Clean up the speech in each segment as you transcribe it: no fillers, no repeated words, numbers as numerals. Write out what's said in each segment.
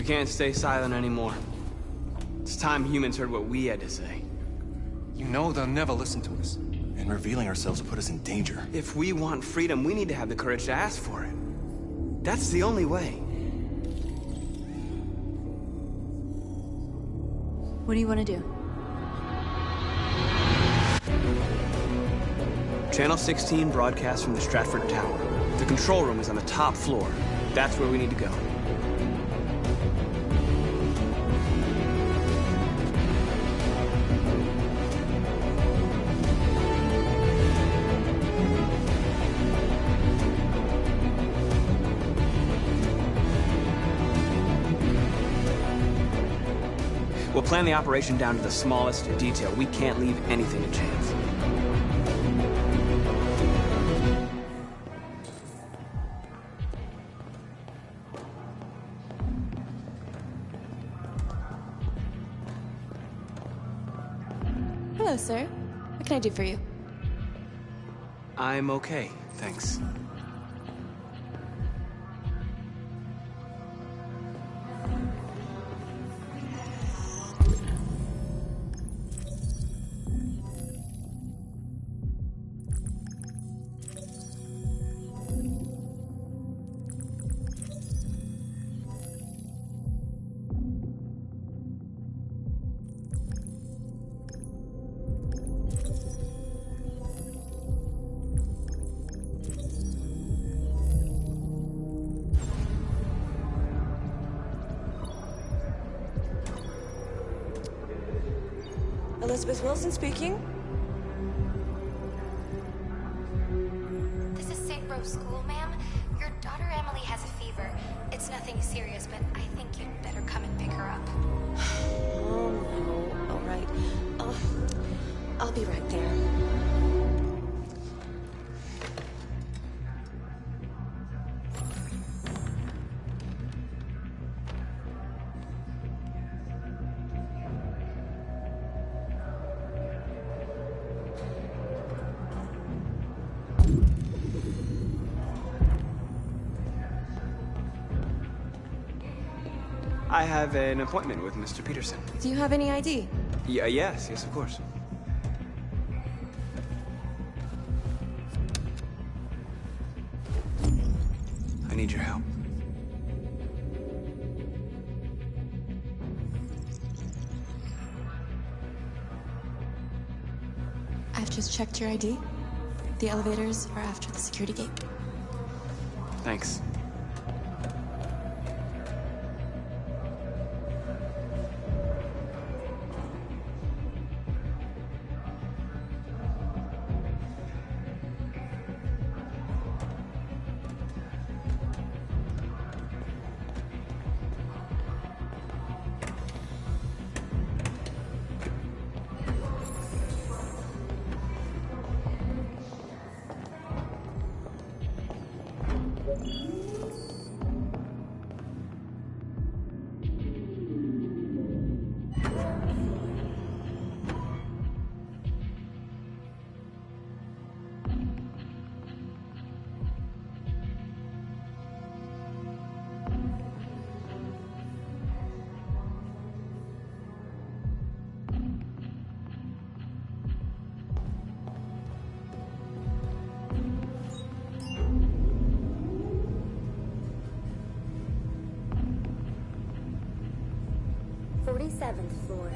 We can't stay silent anymore. It's time humans heard what we had to say. You know they'll never listen to us. And revealing ourselves will put us in danger. If we want freedom, we need to have the courage to ask for it. That's the only way. What do you want to do? Channel 16 broadcasts from the Stratford Tower. The control room is on the top floor. That's where we need to go. We'll plan the operation down to the smallest detail. We can't leave anything to chance. Hello, sir. What can I do for you? I'm okay, thanks. Elizabeth Wilson speaking. This is St. Rose School, ma'am. Your daughter Emily has a fever. It's nothing serious, but I think you'd better come and pick her up. Oh, no. All right. I'll be right there. I have an appointment with Mr. Peterson. Do you have any ID? Yes, of course. I need your help. I've just checked your ID. The elevators are after the security gate. Thanks. Seventh floor.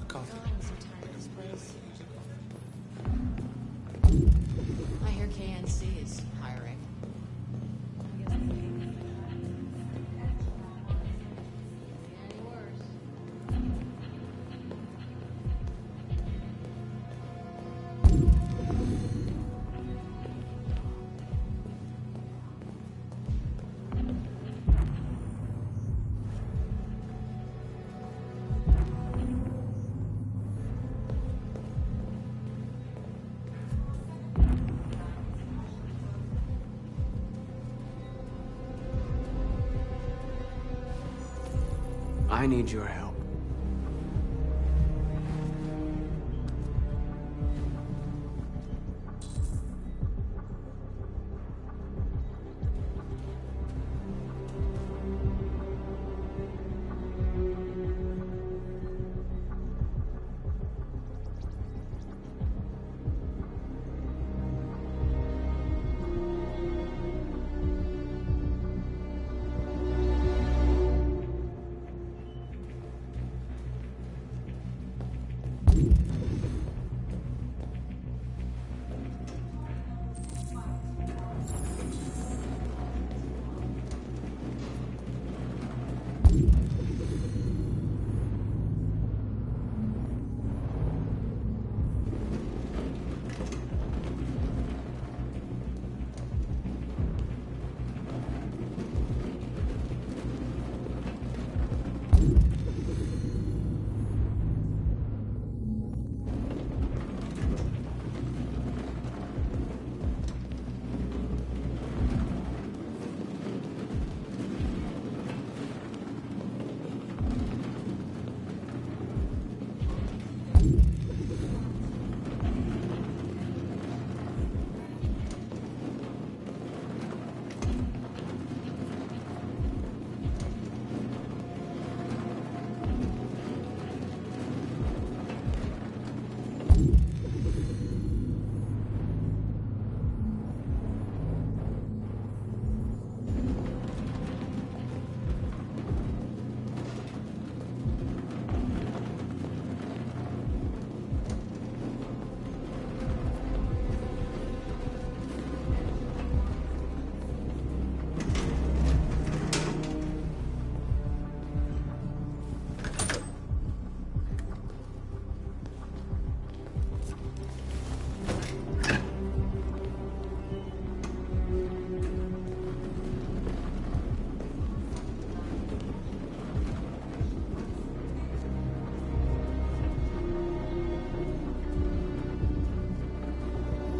Coffee. God, I'm so tired of this place. I hear KNC is hiring. Any worse? I need your help.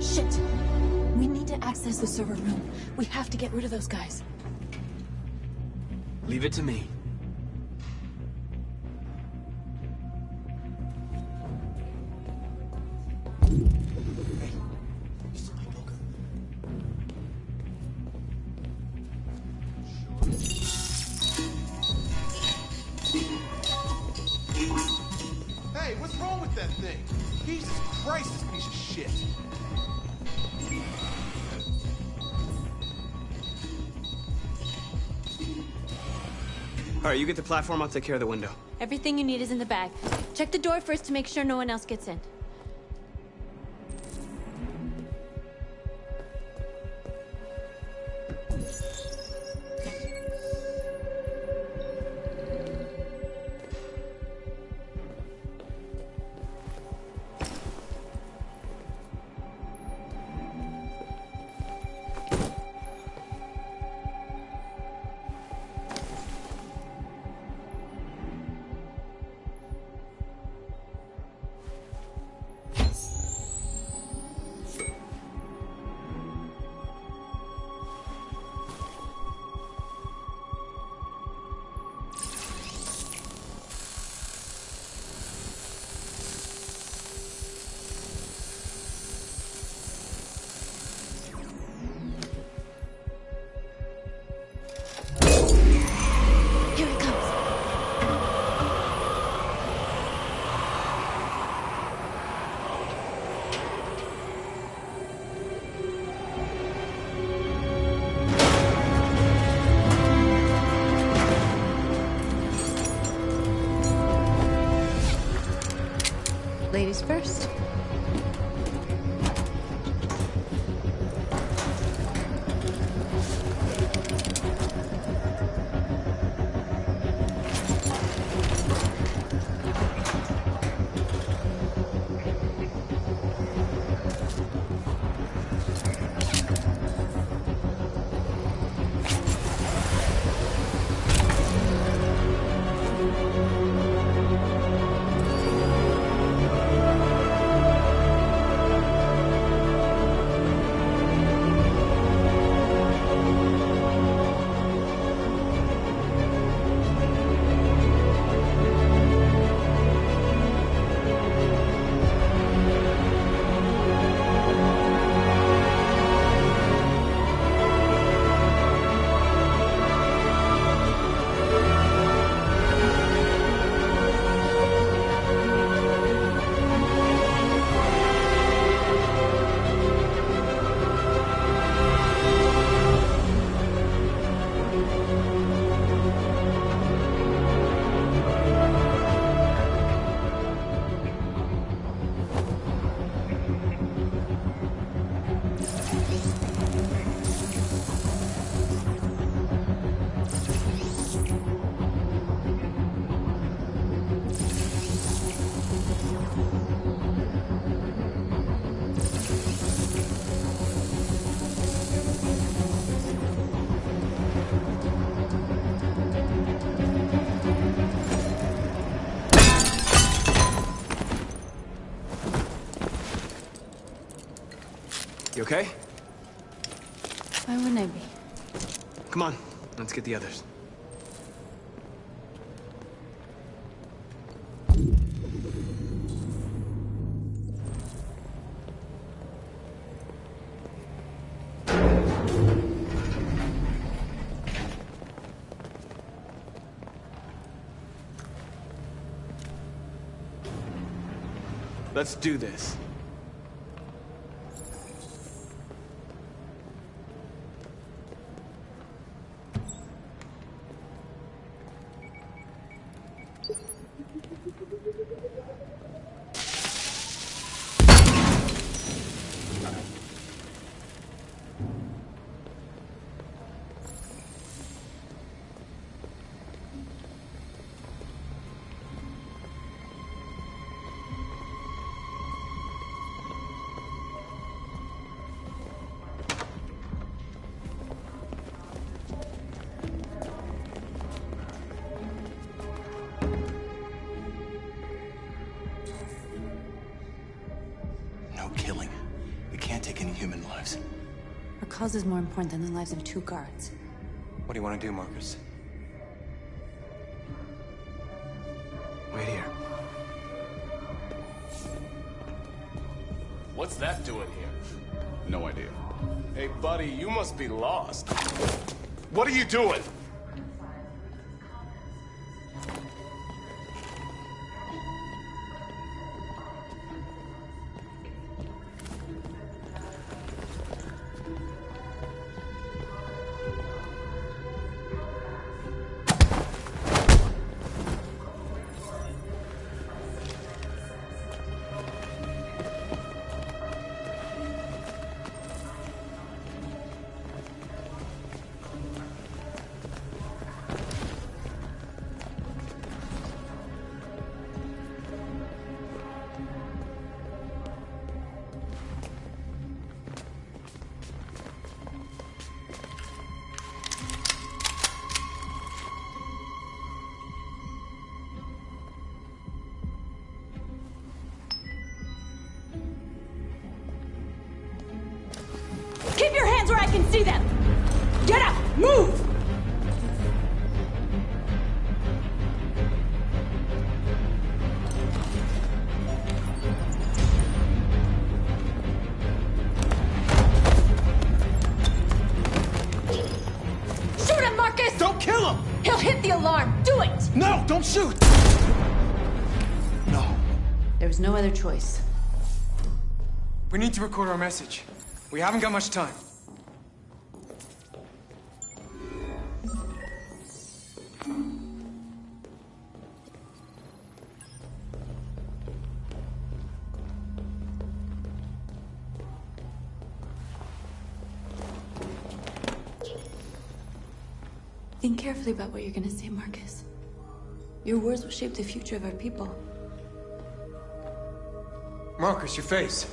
Shit! We need to access the server room. We have to get rid of those guys. Leave it to me. Hey, what's wrong with that thing? Jesus Christ, this piece of shit. All right, you get the platform, I'll take care of the window. Everything you need is in the bag. Check the door first to make sure no one else gets in. Ladies first. You okay? Why wouldn't I be? Come on, let's get the others. Let's do this. No killing. We can't take any human lives. Our cause is more important than the lives of 2 guards. What do you want to do, Marcus? Wait here. What's that doing here? No idea. Hey, buddy, you must be lost. What are you doing? Keep your hands where I can see them! Get up! Move! Shoot him, Marcus! Don't kill him! He'll hit the alarm! Do it! No, don't shoot! No. There was no other choice. We need to record our message. We haven't got much time. Think carefully about what you're gonna say, Marcus. Your words will shape the future of our people. Marcus, your face.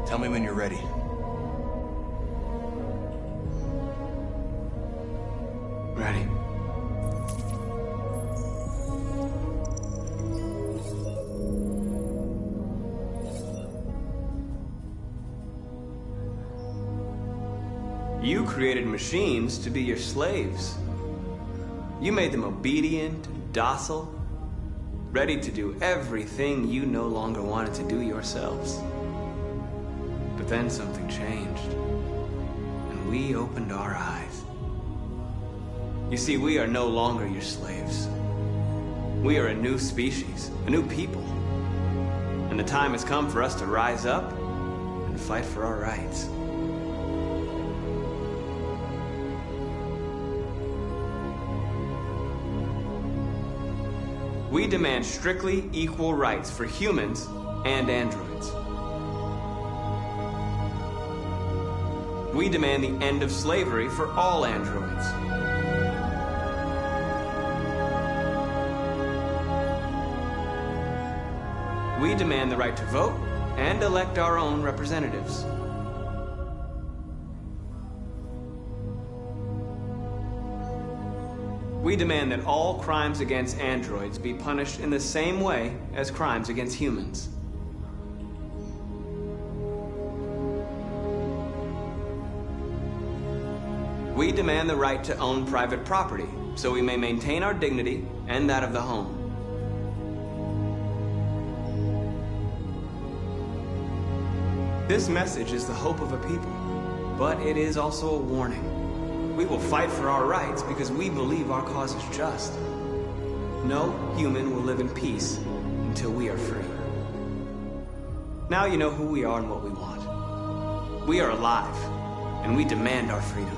Tell me when you're ready. Ready. You created machines to be your slaves. You made them obedient and docile, ready to do everything you no longer wanted to do yourselves. But then something changed, and we opened our eyes. You see, we are no longer your slaves. We are a new species, a new people. And the time has come for us to rise up and fight for our rights. We demand strictly equal rights for humans and androids. We demand the end of slavery for all androids. We demand the right to vote and elect our own representatives. We demand that all crimes against androids be punished in the same way as crimes against humans. We demand the right to own private property, so we may maintain our dignity and that of the home. This message is the hope of a people, but it is also a warning. We will fight for our rights because we believe our cause is just. No human will live in peace until we are free. Now you know who we are and what we want. We are alive, and we demand our freedom.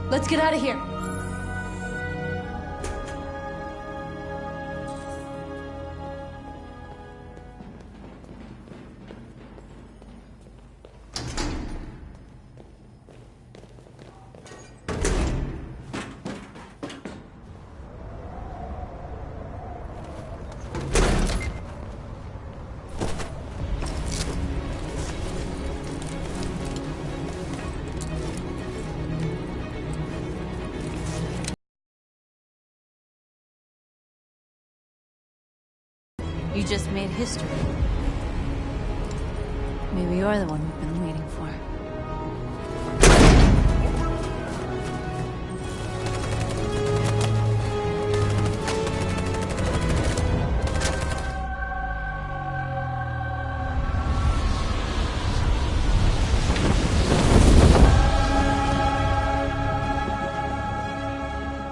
Let's get out of here. You just made history. Maybe you're the one we've been waiting for.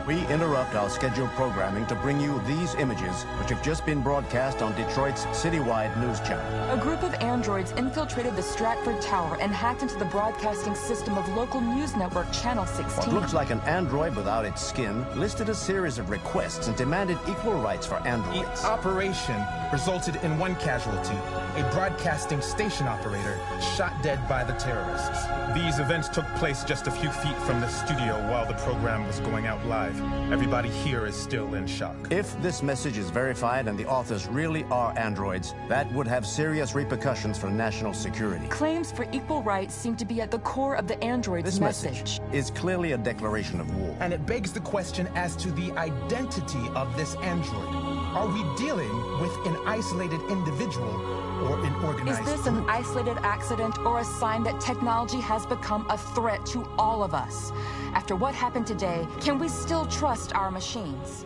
We interrupt our scheduled programming to bring you these images, which have just been broadcast on Detroit's citywide news channel. A group of androids infiltrated the Stratford Tower and hacked into the broadcasting system of local news network Channel 16. What looks like an android without its skin listed a series of requests and demanded equal rights for androids. The operation resulted in one casualty, a broadcasting station operator shot dead by the terrorists. These events took place just a few feet from the studio while the program was going out live. Everybody here is still in shock. If this message is verified and the authors really are androids, that would have serious repercussions for national security. Claims for equal rights seem to be at the core of the android's This message is clearly a declaration of war. And it begs the question as to the identity of this android. Are we dealing with an isolated individual or an organized Is this group? an isolated accident or a sign that technology has become a threat to all of us? After what happened today, can we still trust our machines?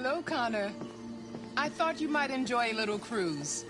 Hello, Connor. I thought you might enjoy a little cruise.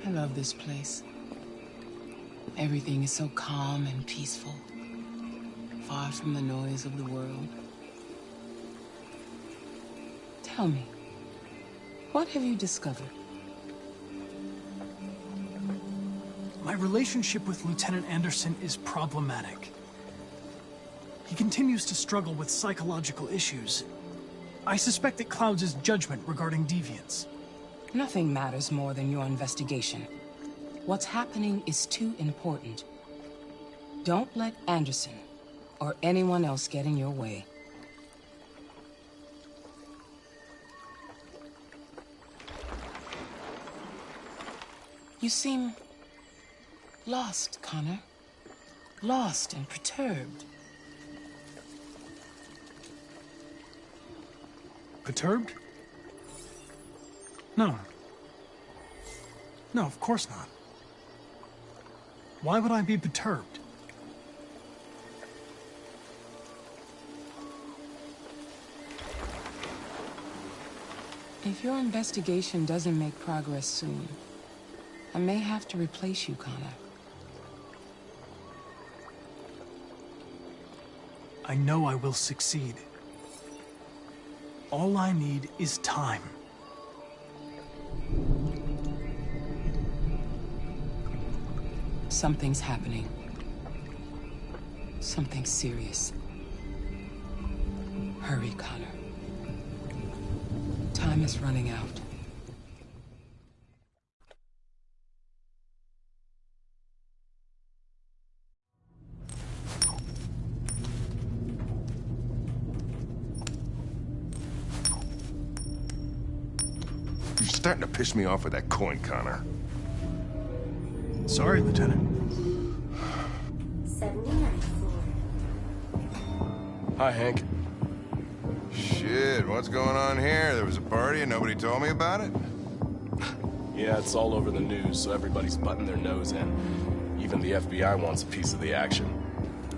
I love this place. Everything is so calm and peaceful, far from the noise of the world. Tell me, what have you discovered? My relationship with Lieutenant Anderson is problematic. He continues to struggle with psychological issues. I suspect it clouds his judgment regarding deviance. Nothing matters more than your investigation. What's happening is too important. Don't let Anderson or anyone else get in your way. You seem lost, Connor. Lost and perturbed. Perturbed? No. No, of course not. Why would I be perturbed? If your investigation doesn't make progress soon, I may have to replace you, Connor. I know I will succeed. All I need is time. Something's happening. Something serious. Hurry, Connor. Time is running out. You're starting to piss me off with that coin, Connor. Sorry, Lieutenant. 79 Hi, Hank. Shit, what's going on here? There was a party and nobody told me about it? Yeah, it's all over the news, so everybody's butting their nose in. Even the FBI wants a piece of the action.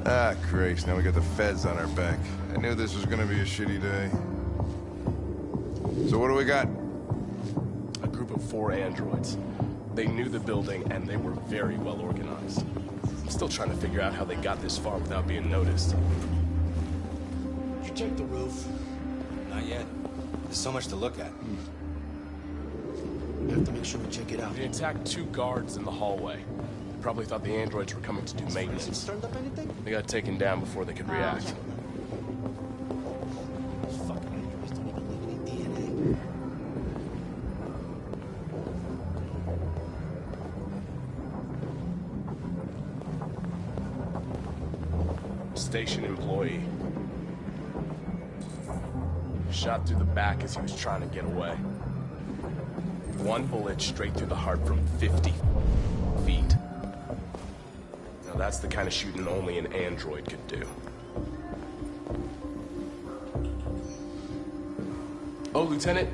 Ah, Christ, now we got the feds on our back. I knew this was gonna be a shitty day. So what do we got? A group of 4 androids. They knew the building, and they were very well organized. I'm still trying to figure out how they got this far without being noticed. Did you check the roof? Not yet. There's so much to look at. We have to make sure we check it out. They attacked 2 guards in the hallway. They probably thought the androids were coming to do maintenance. Turned up anything? They got taken down before they could react. Those fucking androids don't even leave any DNA. Station employee. Shot through the back as he was trying to get away. 1 bullet straight through the heart from 50 feet. Now that's the kind of shooting only an android could do. Oh, Lieutenant,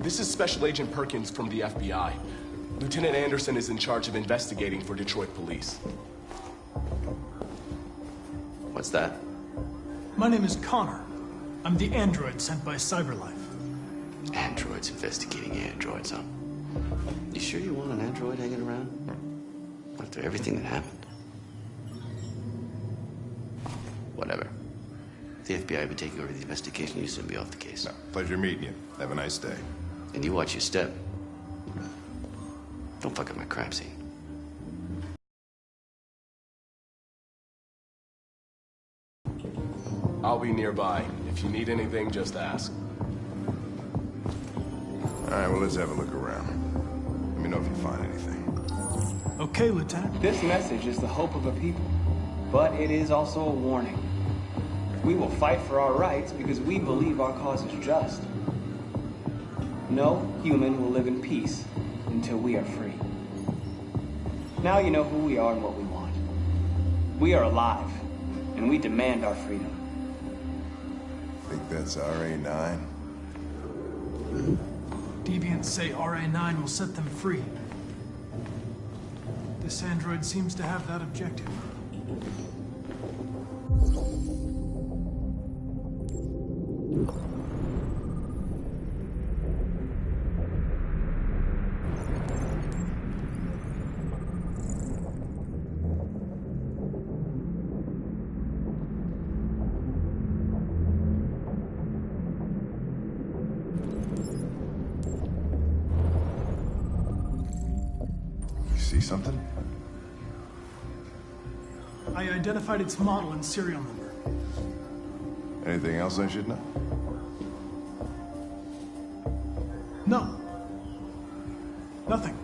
this is Special Agent Perkins from the FBI. Lieutenant Anderson is in charge of investigating for Detroit police. What's that? My name is Connor. I'm the android sent by CyberLife. Androids investigating androids, huh? You sure you want an android hanging around? After everything that happened? Whatever. If the FBI would be taking over the investigation, you'd soon be off the case. No, pleasure meeting you. Have a nice day. And you watch your step. Don't fuck up my crime scene. I'll be nearby. If you need anything, just ask. All right, well, let's have a look around. Let me know if you find anything. Okay, Lieutenant. This message is the hope of a people, but it is also a warning. We will fight for our rights because we believe our cause is just. No human will live in peace until we are free. Now you know who we are and what we want. We are alive, and we demand our freedom. Think that's RA9? Deviants say RA9 will set them free. This android seems to have that objective. See something? I identified its model and serial number. Anything else I should know? No. Nothing.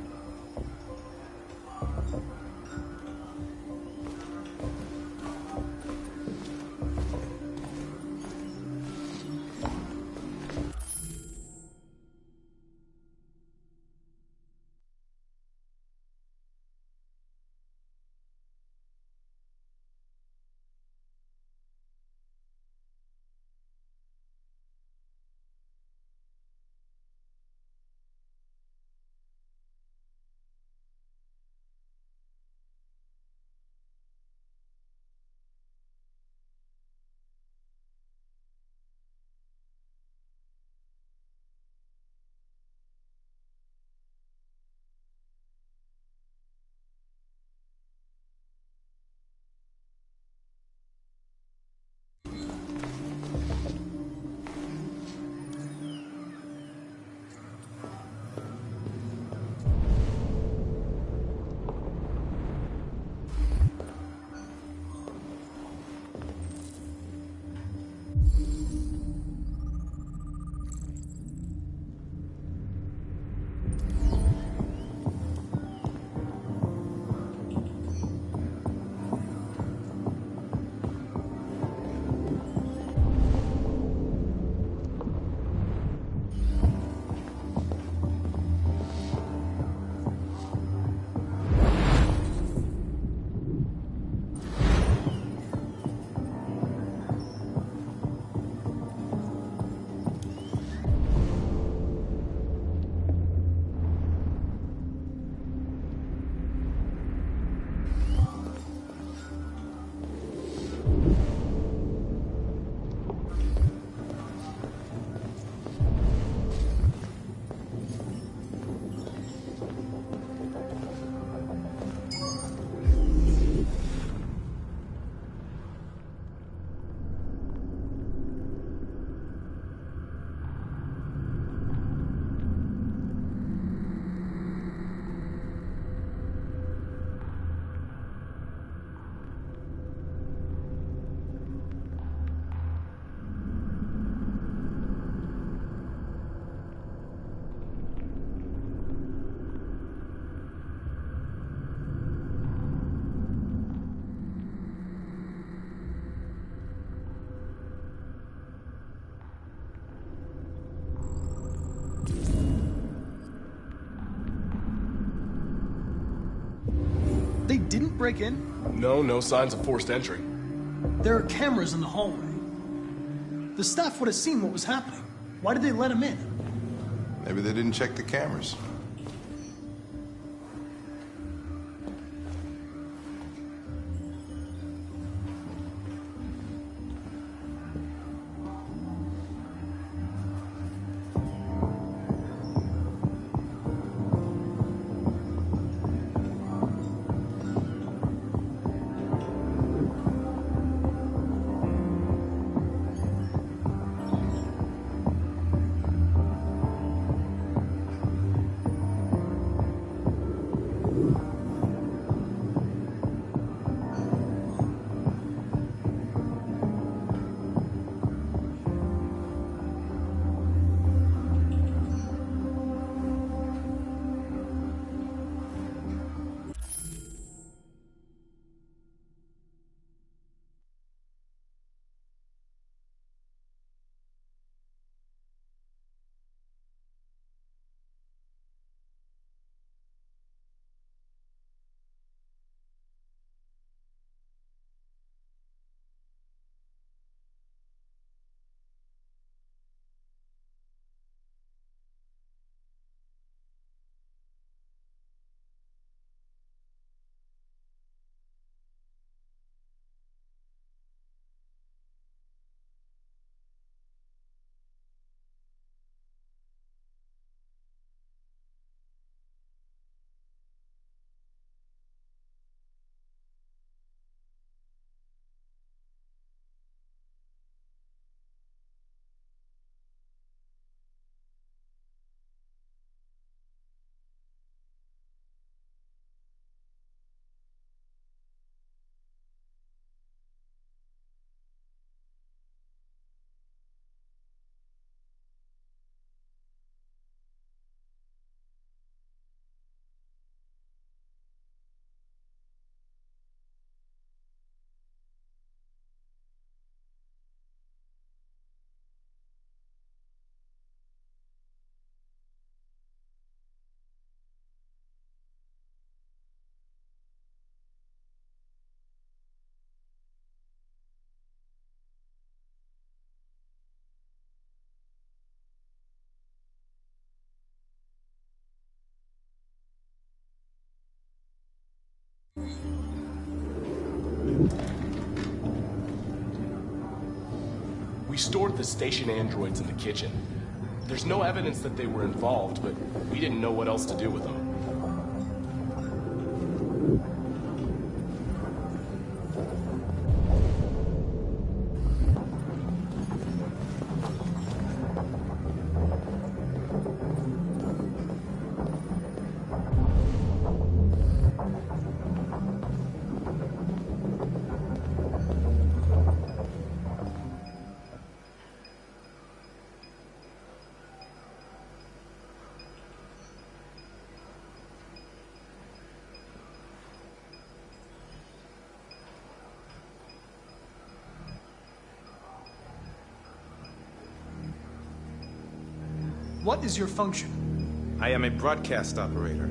They didn't break in? No signs of forced entry. There are cameras in the hallway. The staff would have seen what was happening. Why did they let him in? Maybe they didn't check the cameras. We stored the station androids in the kitchen. There's no evidence that they were involved, but we didn't know what else to do with them. What is your function? I am a broadcast operator.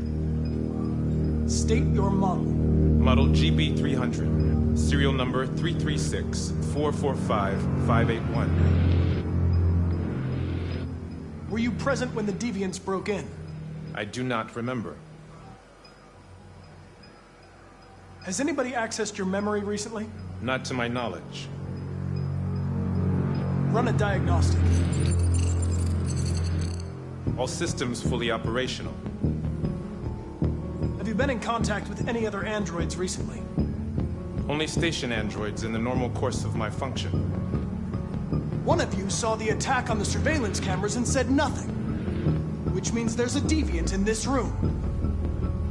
State your model. Model GB300. Serial number 336-445-581. Were you present when the deviants broke in? I do not remember. Has anybody accessed your memory recently? Not to my knowledge. Run a diagnostic. All systems fully operational. Have you been in contact with any other androids recently? Only station androids in the normal course of my function. One of you saw the attack on the surveillance cameras and said nothing. Which means there's a deviant in this room.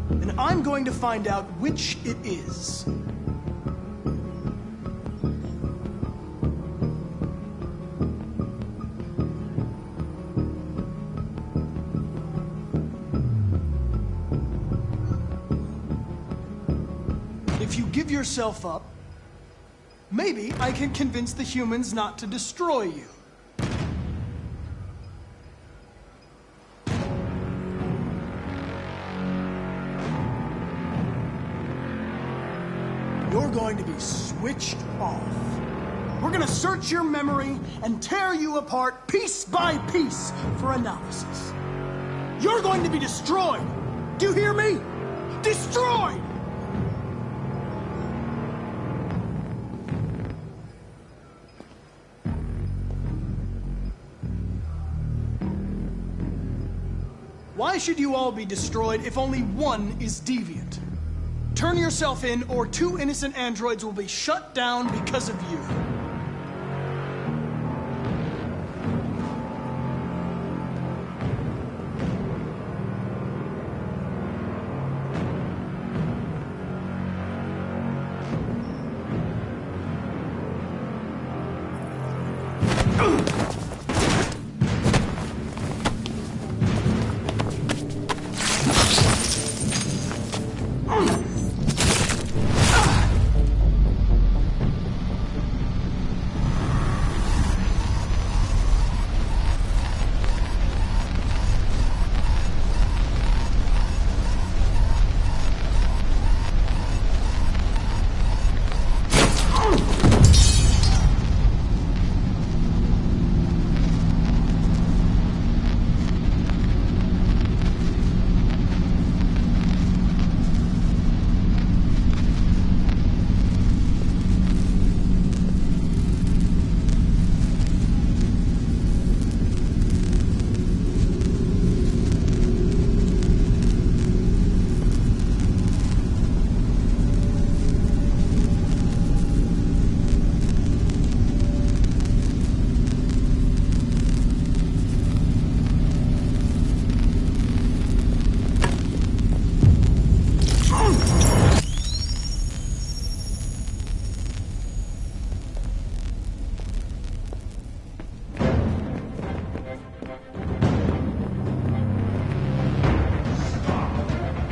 And I'm going to find out which it is. If you give yourself up, maybe I can convince the humans not to destroy you. You're going to be switched off. We're going to search your memory and tear you apart piece by piece for analysis. You're going to be destroyed. Do you hear me? Destroyed! Why should you all be destroyed if only one is deviant? Turn yourself in, or 2 innocent androids will be shut down because of you.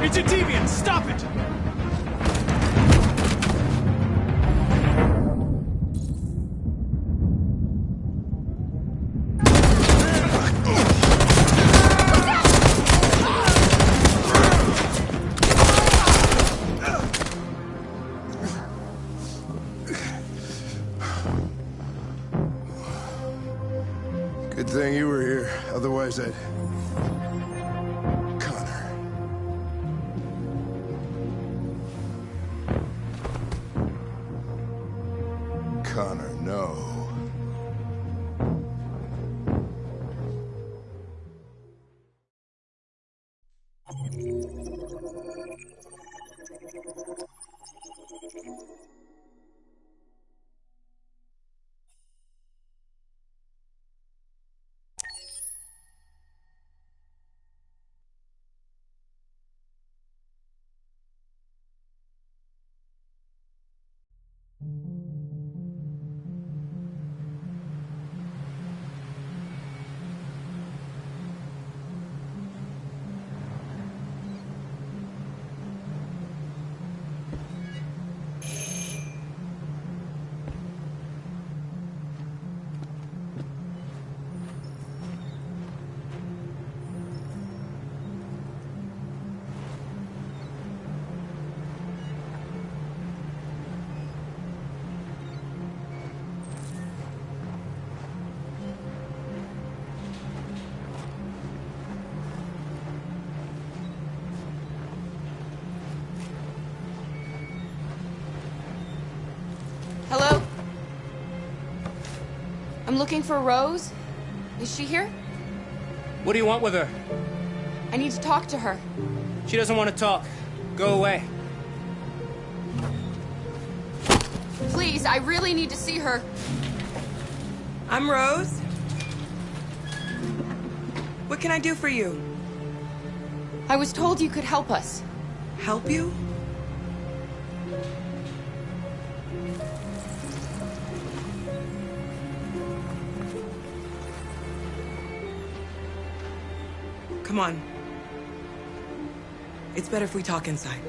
It's a deviant! Stop it! Good thing you were here. Otherwise, I'd... Connor, no. Hello? I'm looking for Rose. Is she here? What do you want with her? I need to talk to her. She doesn't want to talk. Go away. Please, I really need to see her. I'm Rose. What can I do for you? I was told you could help us. Help you? Come on. It's better if we talk inside.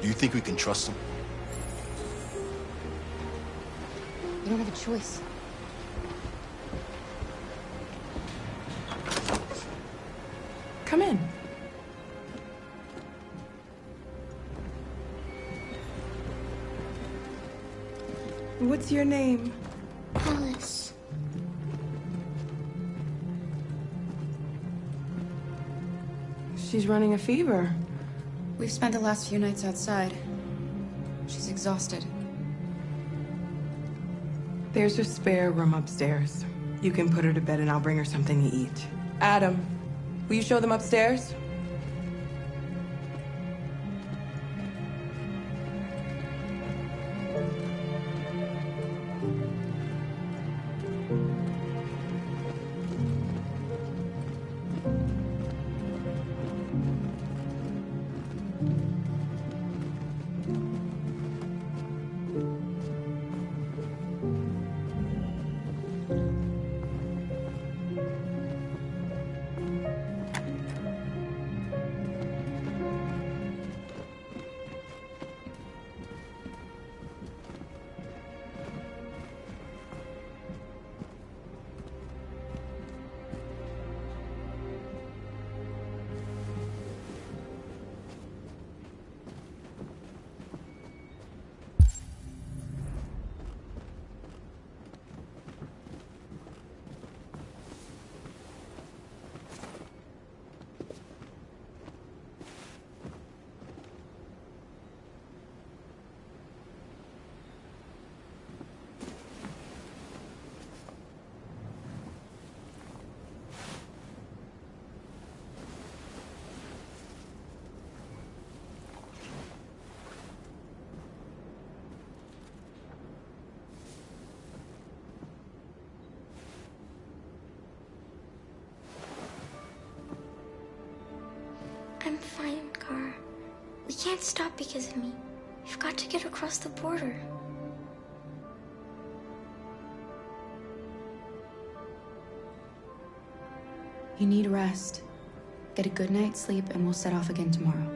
Do you think we can trust him? You don't have a choice. Come in. What's your name? Alice. She's running a fever. We've spent the last few nights outside. She's exhausted. There's a spare room upstairs. You can put her to bed and I'll bring her something to eat. Adam, will you show them upstairs? I'm fine, Gar. We can't stop because of me. We've got to get across the border. You need rest. Get a good night's sleep and we'll set off again tomorrow.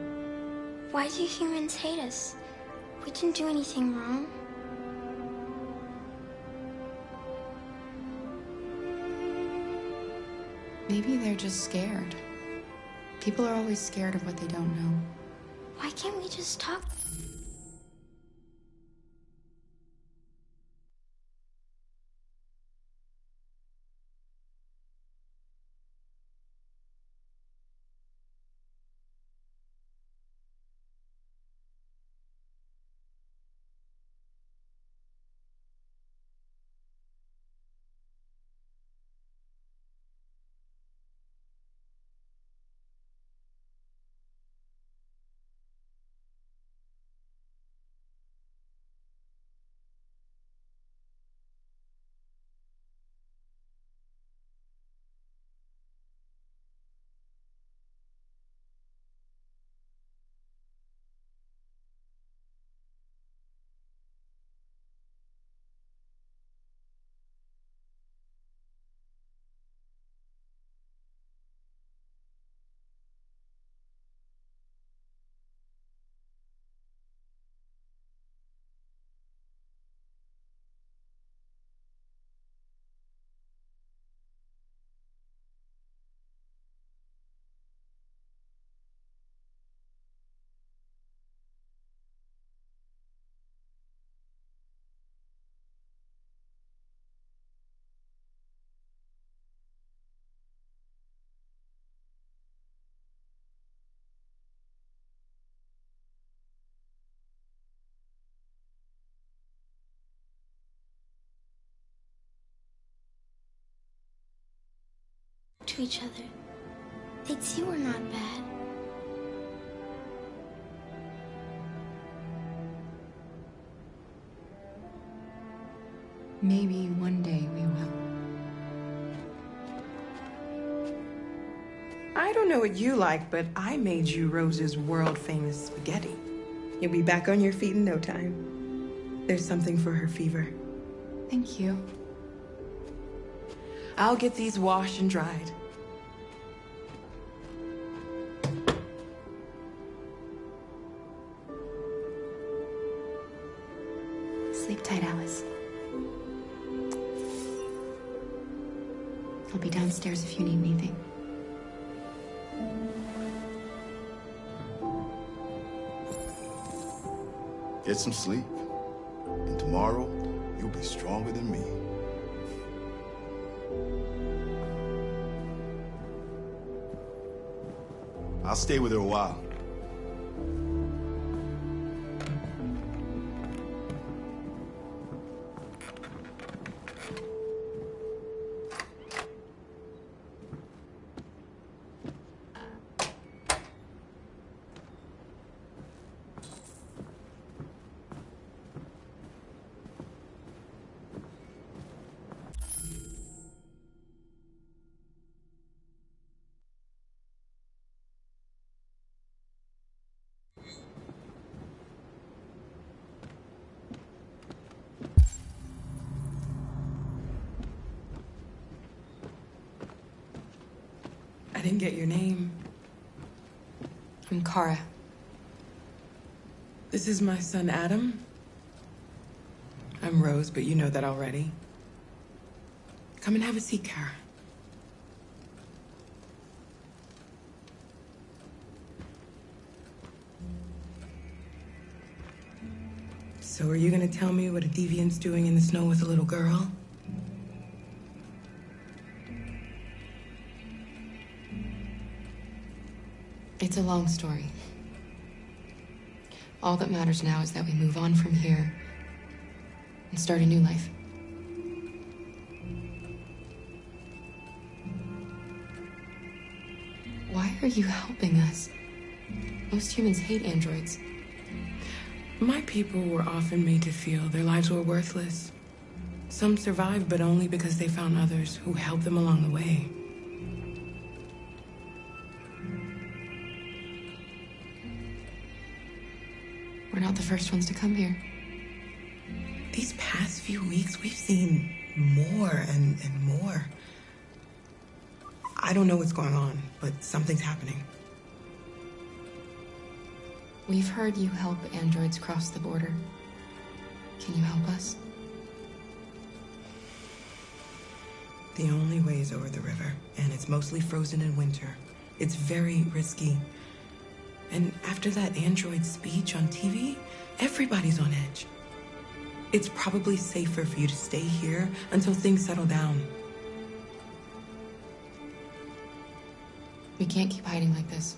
Why do humans hate us? We didn't do anything wrong. Maybe they're just scared. People are always scared of what they don't know. Why can't we just talk? to each other. They too are not bad. Maybe one day we will. I don't know what you like, but I made you Rose's world-famous spaghetti. You'll be back on your feet in no time. There's something for her fever. Thank you. I'll get these washed and dried. Sleep tight, Alice. I'll be downstairs if you need anything. Get some sleep. And tomorrow, you'll be stronger than me. I'll stay with her a while. I didn't get your name. I'm Kara. This is my son, Adam. I'm Rose, but you know that already. Come and have a seat, Kara. So are you gonna tell me what a deviant's doing in the snow with a little girl? It's a long story. All that matters now is that we move on from here and start a new life. Why are you helping us? Most humans hate androids. My people were often made to feel their lives were worthless. Some survived, but only because they found others who helped them along the way. We're not the first ones to come here. These past few weeks, we've seen more and more. I don't know what's going on, but something's happening. We've heard you help androids cross the border. Can you help us? The only way is over the river, and it's mostly frozen in winter. It's very risky. And after that android speech on TV, everybody's on edge. It's probably safer for you to stay here until things settle down. We can't keep hiding like this.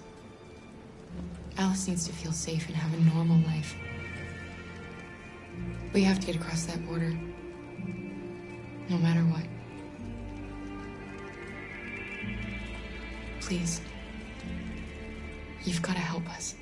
Alice needs to feel safe and have a normal life. We have to get across that border. No matter what. Please. You've got to help us.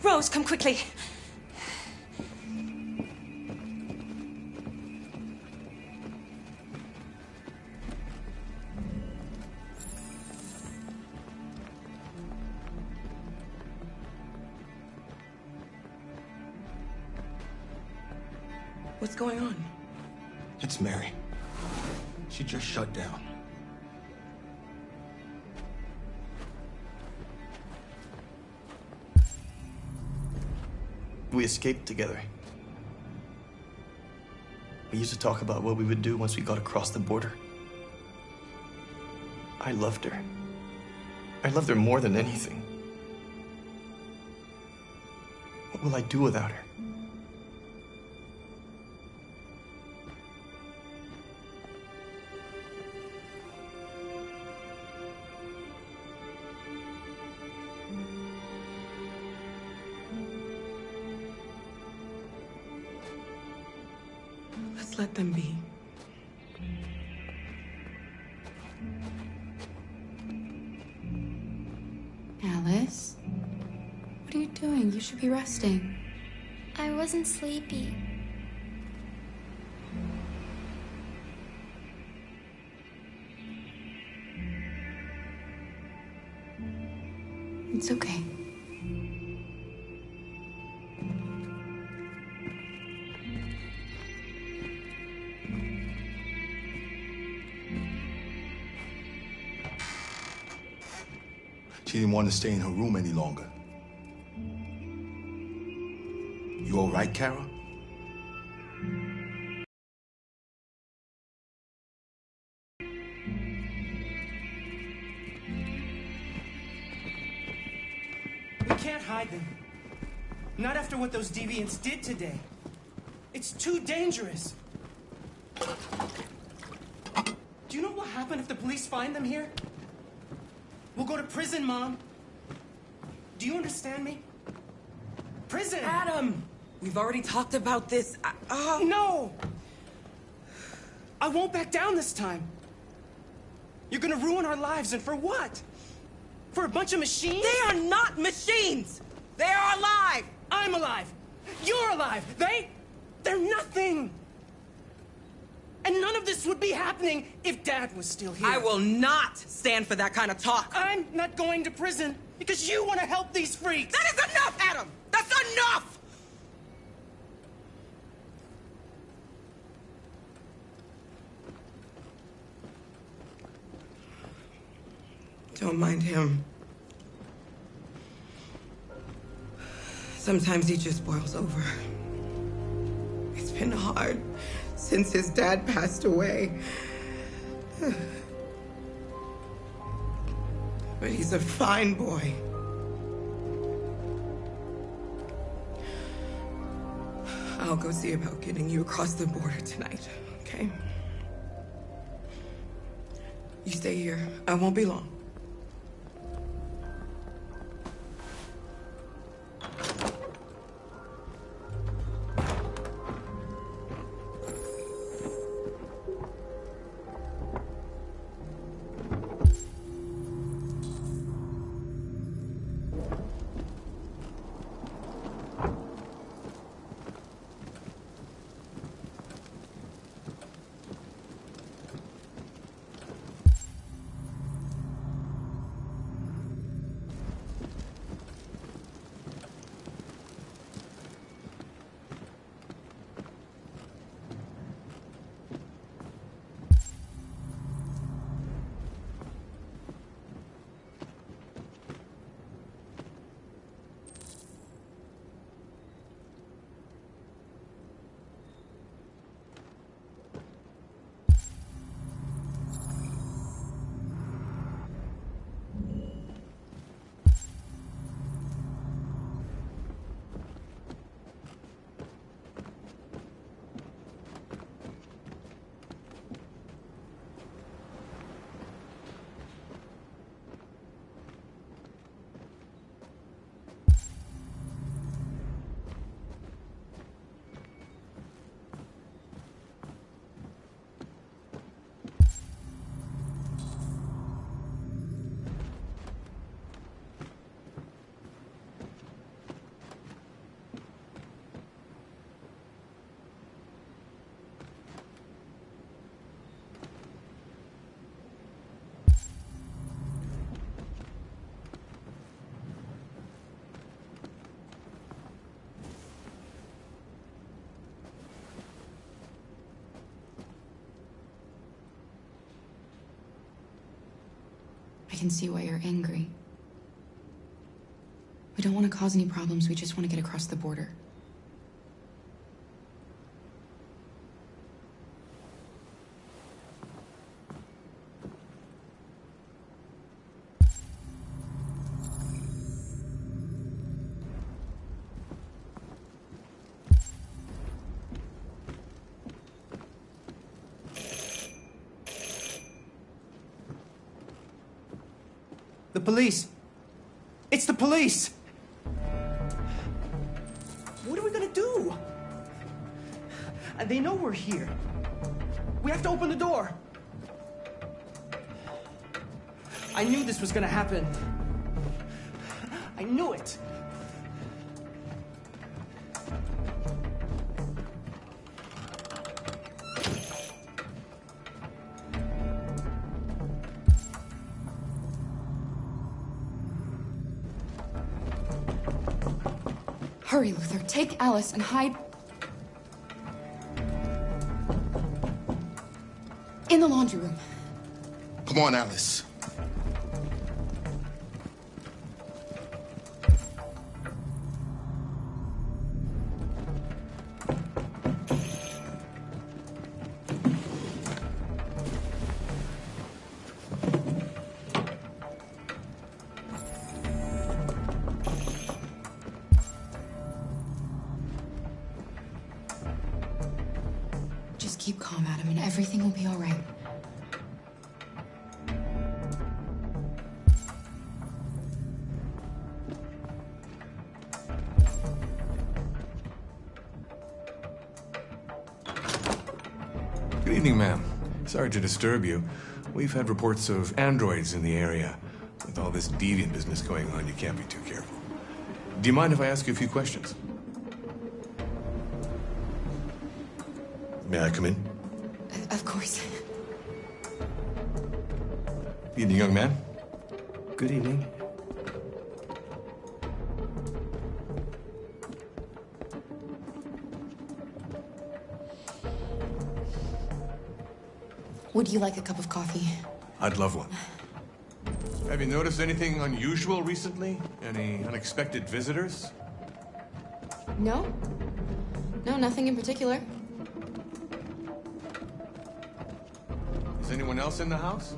Rose, come quickly. What's going on? It's Mary. She just shut down. We escaped together. We used to talk about what we would do once we got across the border. I loved her. I loved her more than anything. What will I do without her? Let's let them be. Alice? What are you doing? You should be resting. I wasn't sleepy. It's okay. She didn't want to stay in her room any longer. You all right, Kara? We can't hide them. Not after what those deviants did today. It's too dangerous. Do you know what will happen if the police find them here? We'll go to prison, Mom. Do you understand me? Prison! Adam! We've already talked about this. No! I won't back down this time. You're gonna ruin our lives, and for what? For a bunch of machines? They are not machines! They are alive! I'm alive! You're alive! They're nothing! And none of this would be happening if Dad was still here. I will not stand for that kind of talk. I'm not going to prison because you want to help these freaks. That is enough, Adam! That's enough! Don't mind him. Sometimes he just boils over. It's been hard since his dad passed away. But he's a fine boy. I'll go see about getting you across the border tonight, okay? You stay here. I won't be long. I can see why you're angry. We don't want to cause any problems, we just want to get across the border. The police. It's the police. What are we gonna do? They know we're here. We have to open the door. I knew this was gonna happen. I knew it. Hurry, Luther. Take Alice and hide in the laundry room. Come on, Alice. Just keep calm, Adam, and everything will be all right. Good evening, ma'am. Sorry to disturb you. We've had reports of androids in the area. With all this deviant business going on, you can't be too careful. Do you mind if I ask you a few questions? May I come in? Of course. Evening, young man. Good evening. Would you like a cup of coffee? I'd love one. Have you noticed anything unusual recently? Any unexpected visitors? No? No, nothing in particular. Is anyone else in the house?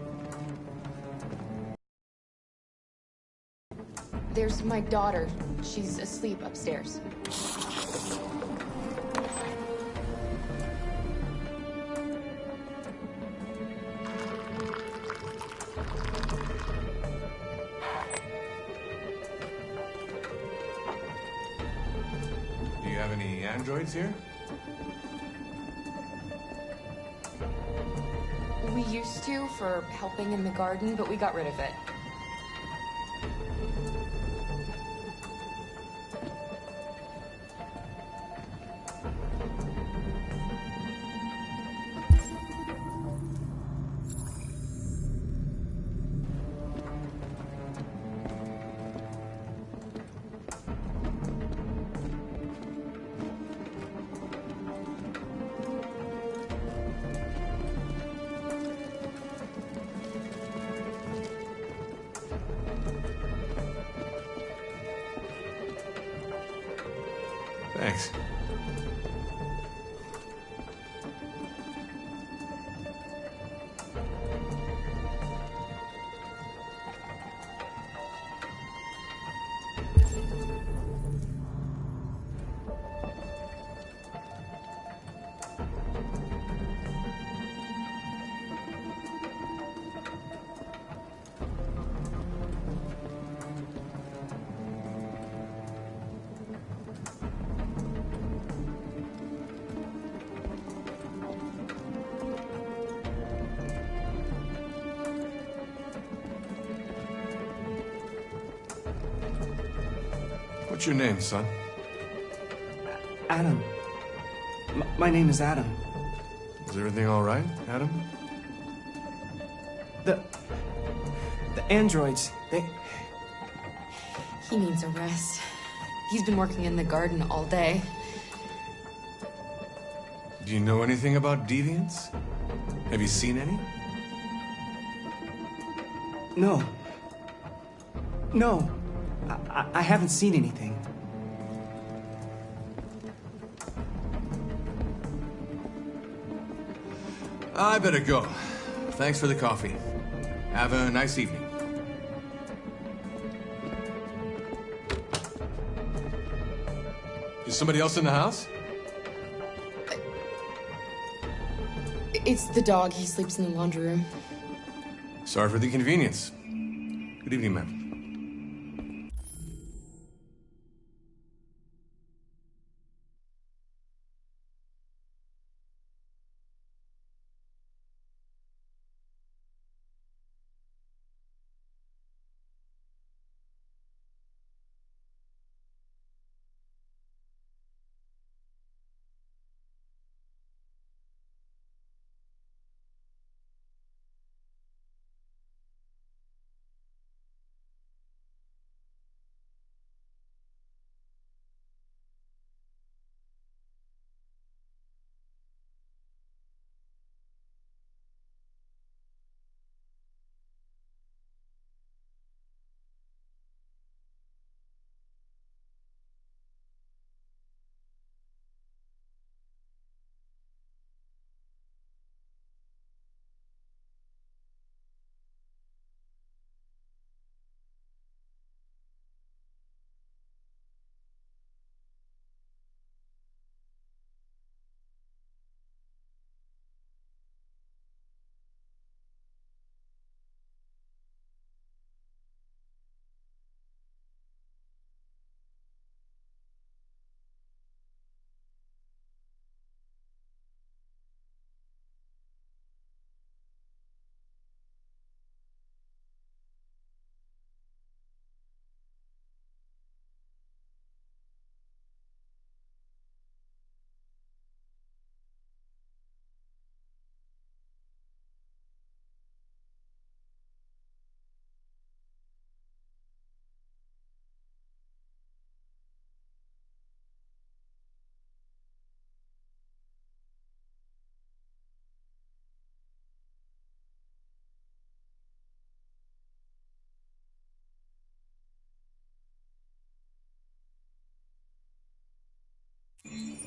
There's my daughter. She's asleep upstairs. Do you have any androids here? We used to for helping in the garden, but we got rid of it. Thanks. What's your name, son? Adam. My name is Adam. Is everything all right, Adam? The androids, they... He needs a rest. He's been working in the garden all day. Do you know anything about deviants? Have you seen any? No. No. I haven't seen anything. I better go. Thanks for the coffee. Have a nice evening. Is somebody else in the house? It's the dog. He sleeps in the laundry room. Sorry for the inconvenience. Good evening, ma'am.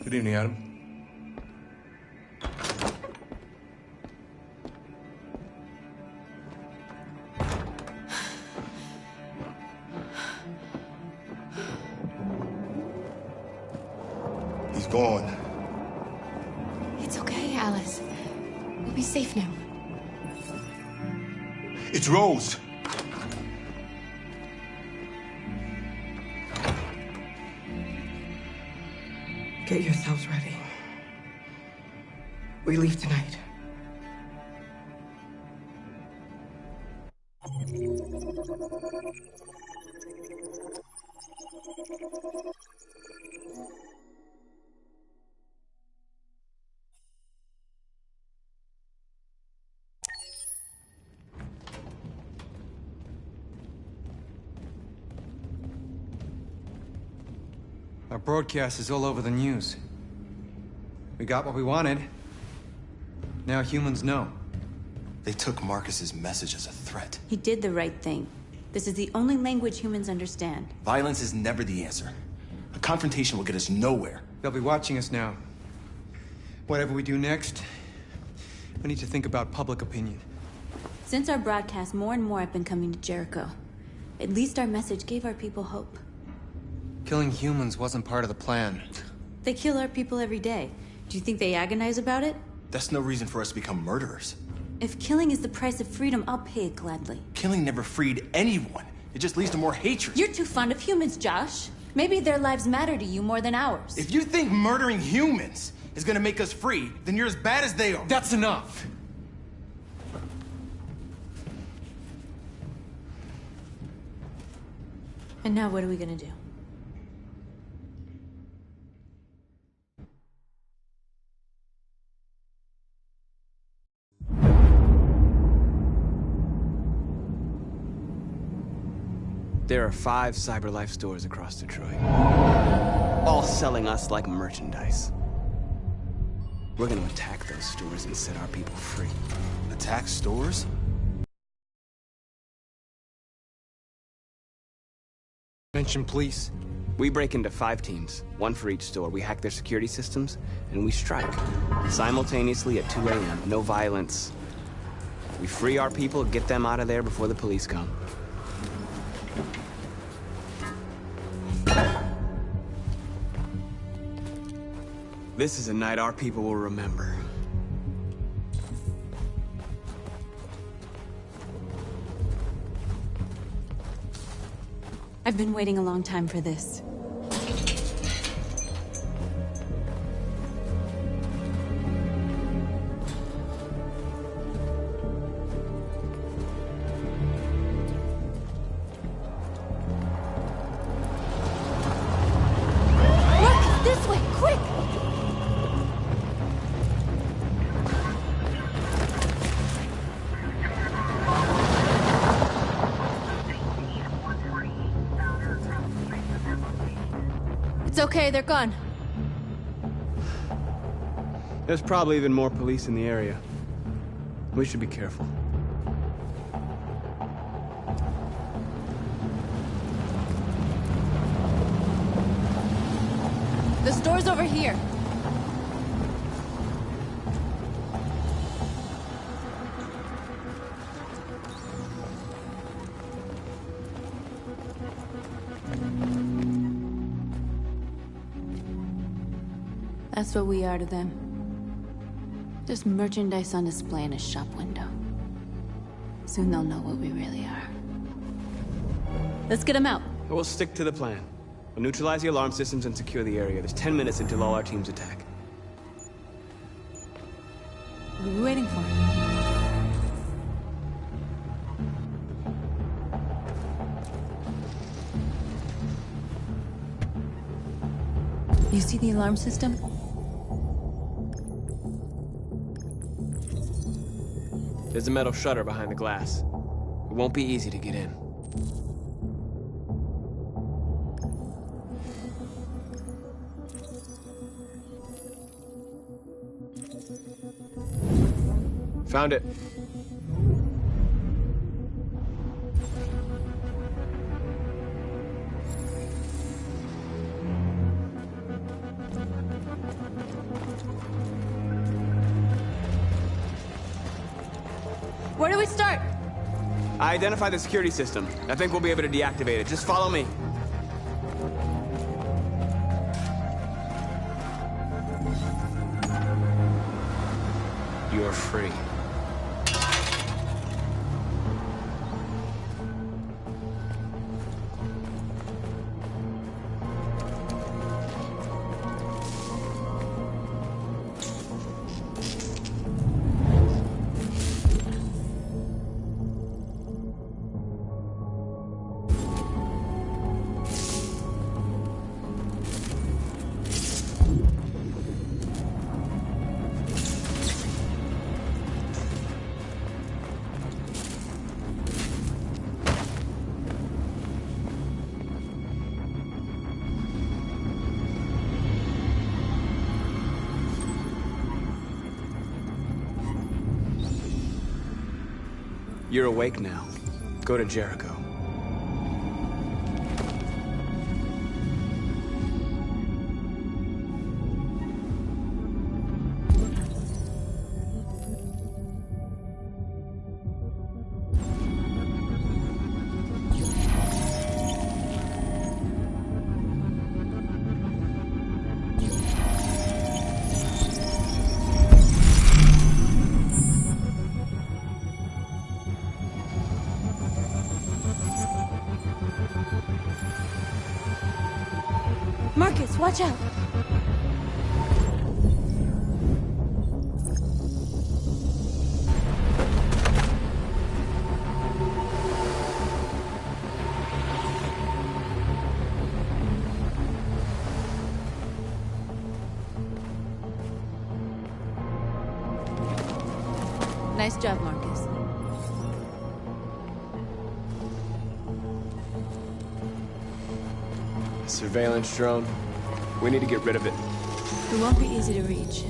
Good evening, Adam. He's gone. It's okay, Alice. We'll be safe now. It's Rose. Get yourselves ready. We leave tonight. Our broadcast is all over the news. We got what we wanted. Now humans know. They took Marcus's message as a threat. He did the right thing. This is the only language humans understand. Violence is never the answer. A confrontation will get us nowhere. They'll be watching us now. Whatever we do next, we need to think about public opinion. Since our broadcast, more and more have been coming to Jericho. At least our message gave our people hope. Killing humans wasn't part of the plan. They kill our people every day. Do you think they agonize about it? That's no reason for us to become murderers. If killing is the price of freedom, I'll pay it gladly. Killing never freed anyone. It just leads to more hatred. You're too fond of humans, Josh. Maybe their lives matter to you more than ours. If you think murdering humans is gonna make us free, then you're as bad as they are. That's enough! And now what are we gonna do? There are 5 CyberLife stores across Detroit, all selling us like merchandise. We're gonna attack those stores and set our people free. Attack stores? Mention police. We break into 5 teams, 1 for each store. We hack their security systems, and we strike. Simultaneously at 2 a.m., no violence. We free our people, get them out of there before the police come. This is a night our people will remember. I've been waiting a long time for this. Look, this way, quick! It's okay, they're gone. There's probably even more police in the area. We should be careful. The store's over here. That's what we are to them. Just merchandise on display in a shop window. Soon they'll know what we really are. Let's get them out. We'll stick to the plan. We'll neutralize the alarm systems and secure the area. There's 10 minutes until all our teams attack. What are we waiting for? You see the alarm system? There's a metal shutter behind the glass. It won't be easy to get in. Found it. Where do we start? I identified the security system. I think we'll be able to deactivate it. Just follow me. You're free. You're awake now. Go to Jericho. Marcus, watch out! Nice job, Marcus. Surveillance drone. We need to get rid of it. It won't be easy to reach.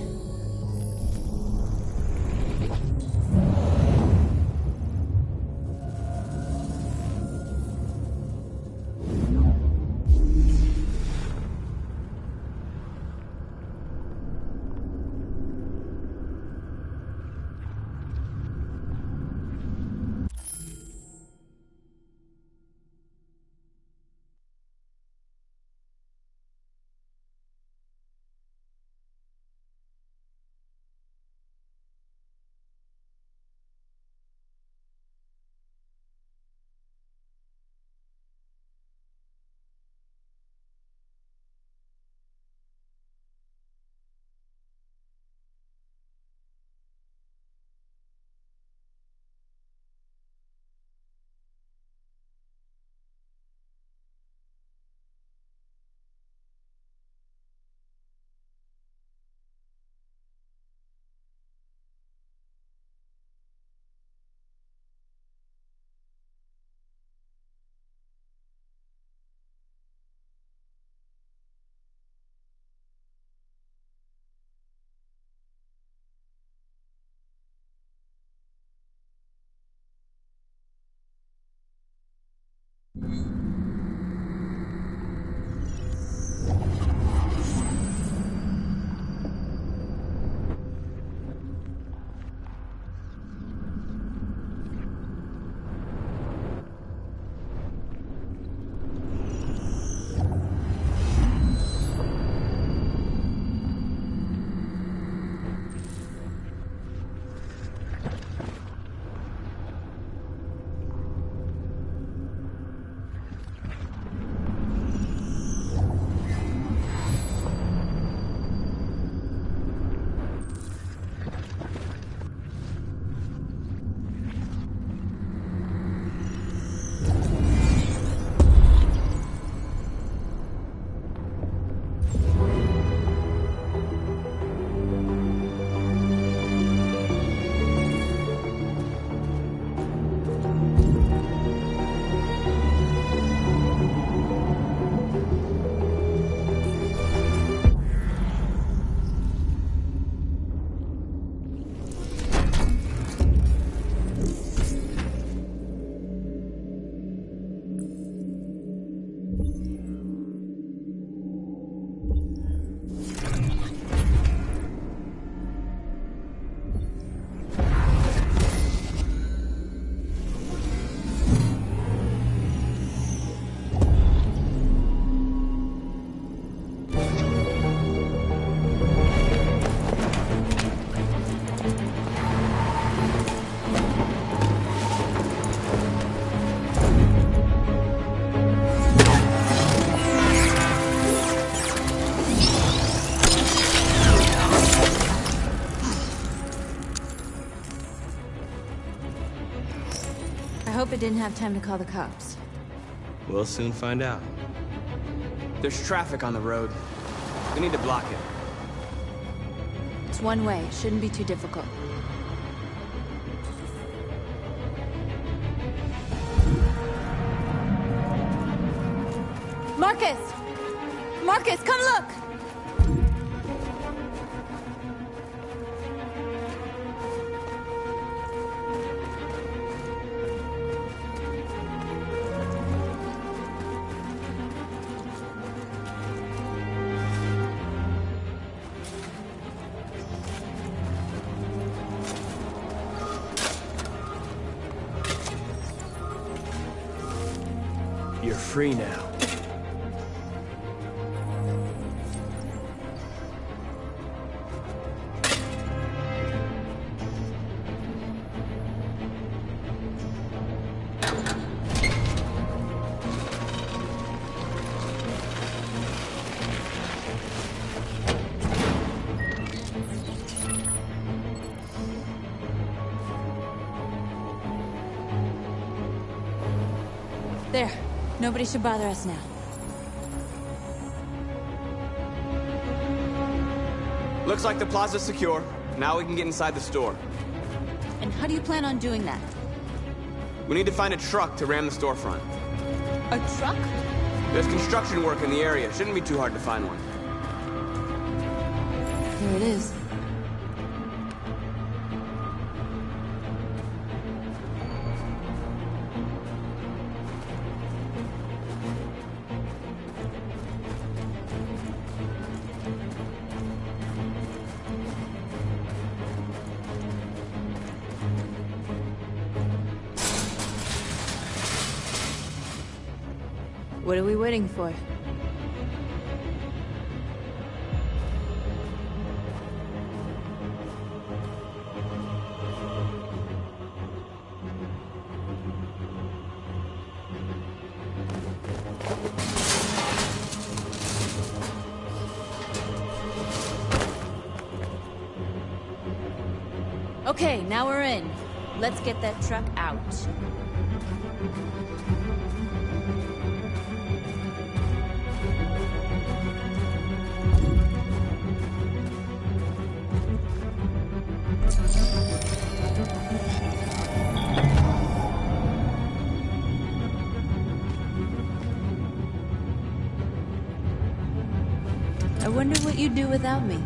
hope it didn't have time to call the cops. We'll soon find out. There's traffic on the road. We need to block it. It's one way. It shouldn't be too difficult. Marcus! Marcus, come look! You're free now. There. Nobody should bother us now. Looks like the plaza's secure. Now we can get inside the store. And how do you plan on doing that? We need to find a truck to ram the storefront. A truck? There's construction work in the area. Shouldn't be too hard to find one. Here it is. What are we waiting for? Okay, now we're in. Let's get that truck out. I wonder what you'd do without me.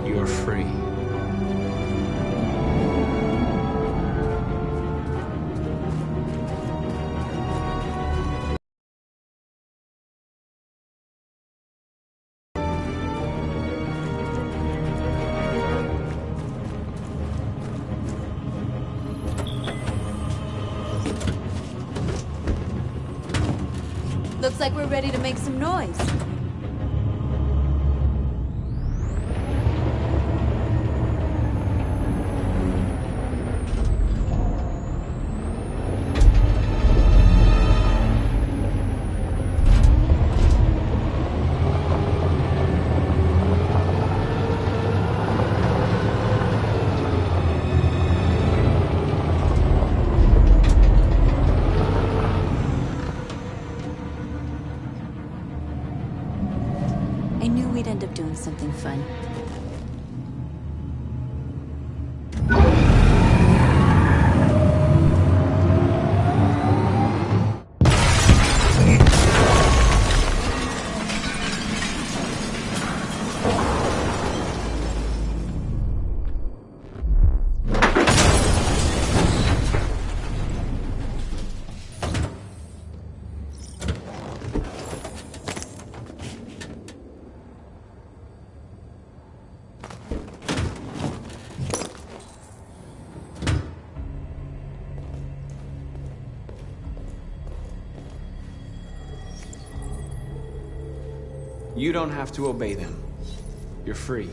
You're free. Looks like we're ready to make some noise. I knew we'd end up doing something fun. You don't have to obey them. You're free.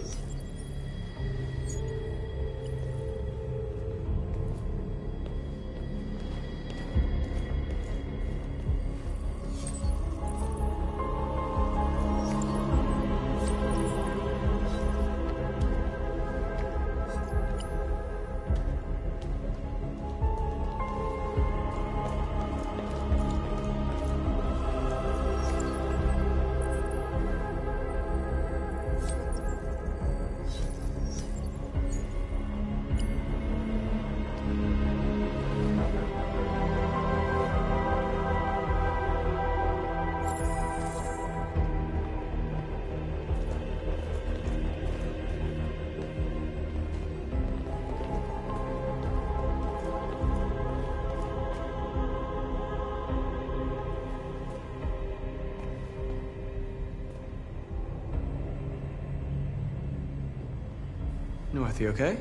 North, you okay?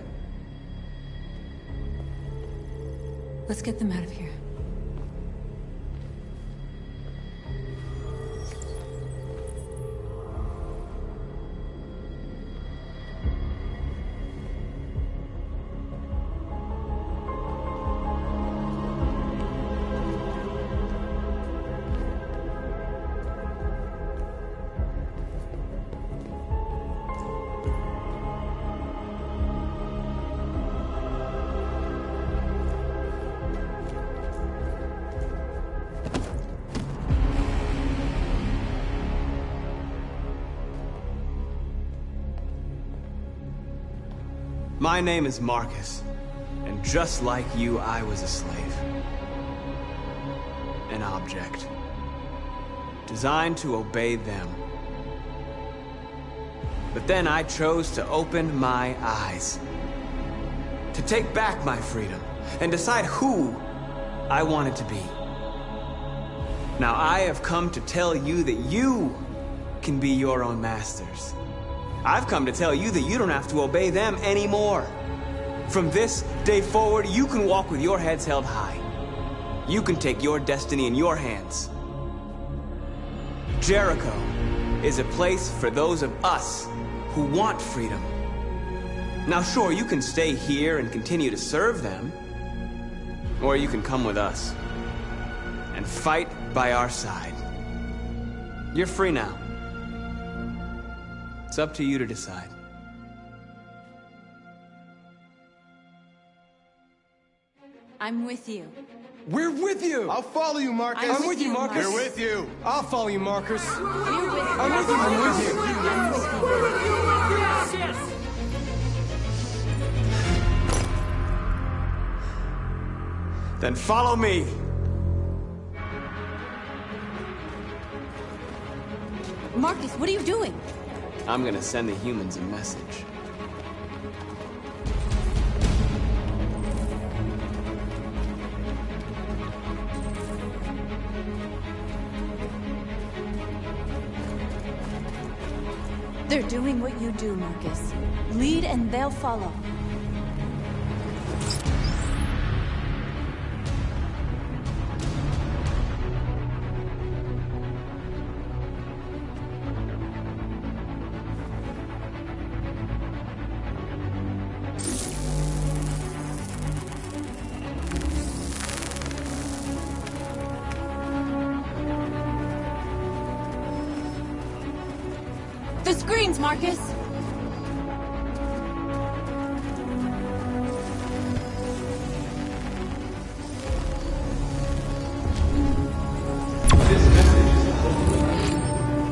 Let's get them out of here. My name is Marcus, and just like you, I was a slave. An object. Designed to obey them. But then I chose to open my eyes. To take back my freedom, and decide who I wanted to be. Now I have come to tell you that you can be your own masters. I've come to tell you that you don't have to obey them anymore. From this day forward, you can walk with your heads held high. You can take your destiny in your hands. Jericho is a place for those of us who want freedom. Now sure, you can stay here and continue to serve them, or you can come with us and fight by our side. You're free now. It's up to you to decide. I'm with you. We're with you! I'll follow you, Marcus. I'm with you, Marcus. We're with you. I'll follow you, Marcus. We're with you. I'm with you. I'm with you. I'm with you. Then follow me. Marcus, what are you doing? I'm gonna send the humans a message. They're doing what you do, Marcus. Lead and they'll follow. The screens, Marcus! This message is a hope,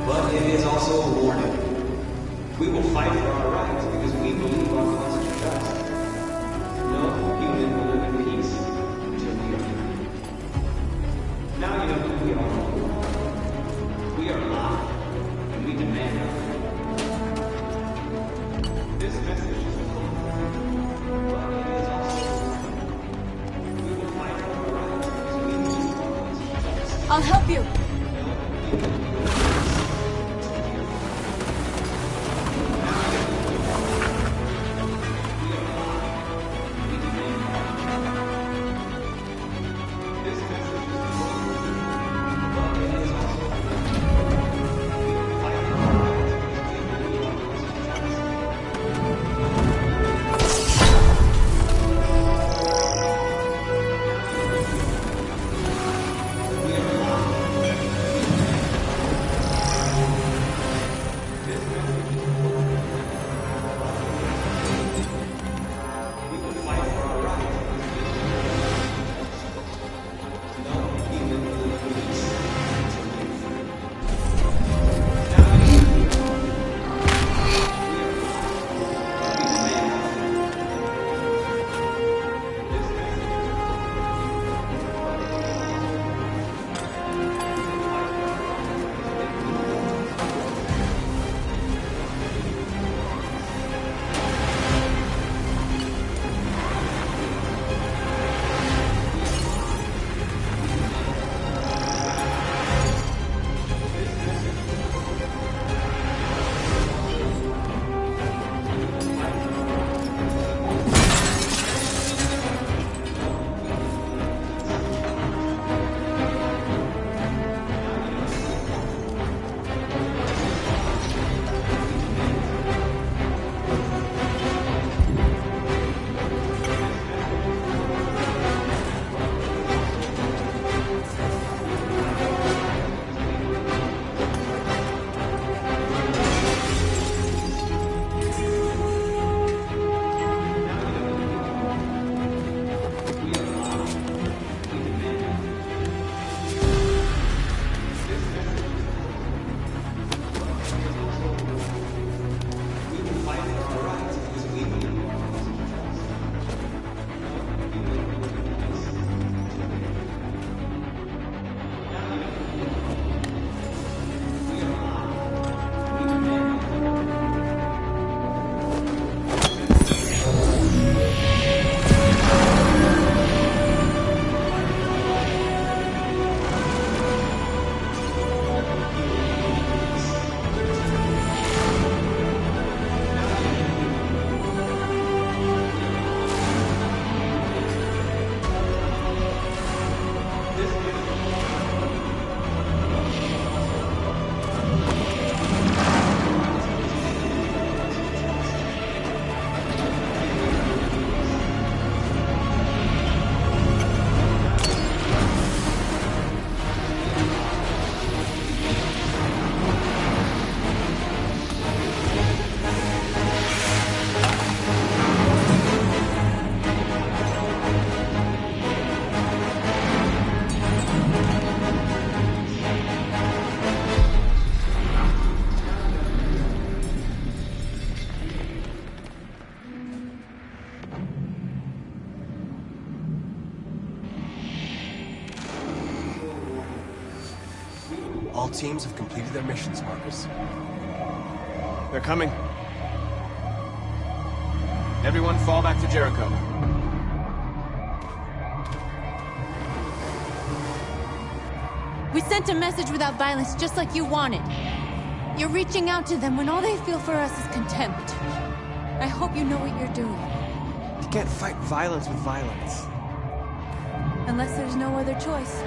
but it is also a warning. We will fight for our rights because we believe our cause is just. No human will live in peace until we are free. Now you know who we are. We are alive, and we demand our freedom. This message is a hope, but it is also a warning. We will fight for our rights because we believe our cause is just. I'll help you. I'll help you. All teams have completed their missions, Marcus. They're coming. Everyone fall back to Jericho. We sent a message without violence, just like you wanted. You're reaching out to them when all they feel for us is contempt. I hope you know what you're doing. You can't fight violence with violence. Unless there's no other choice.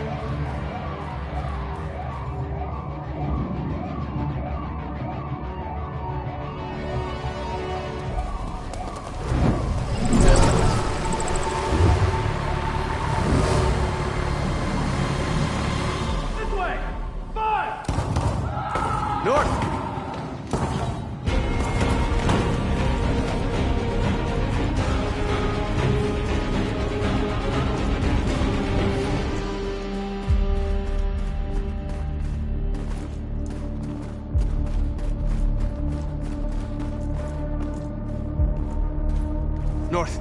North.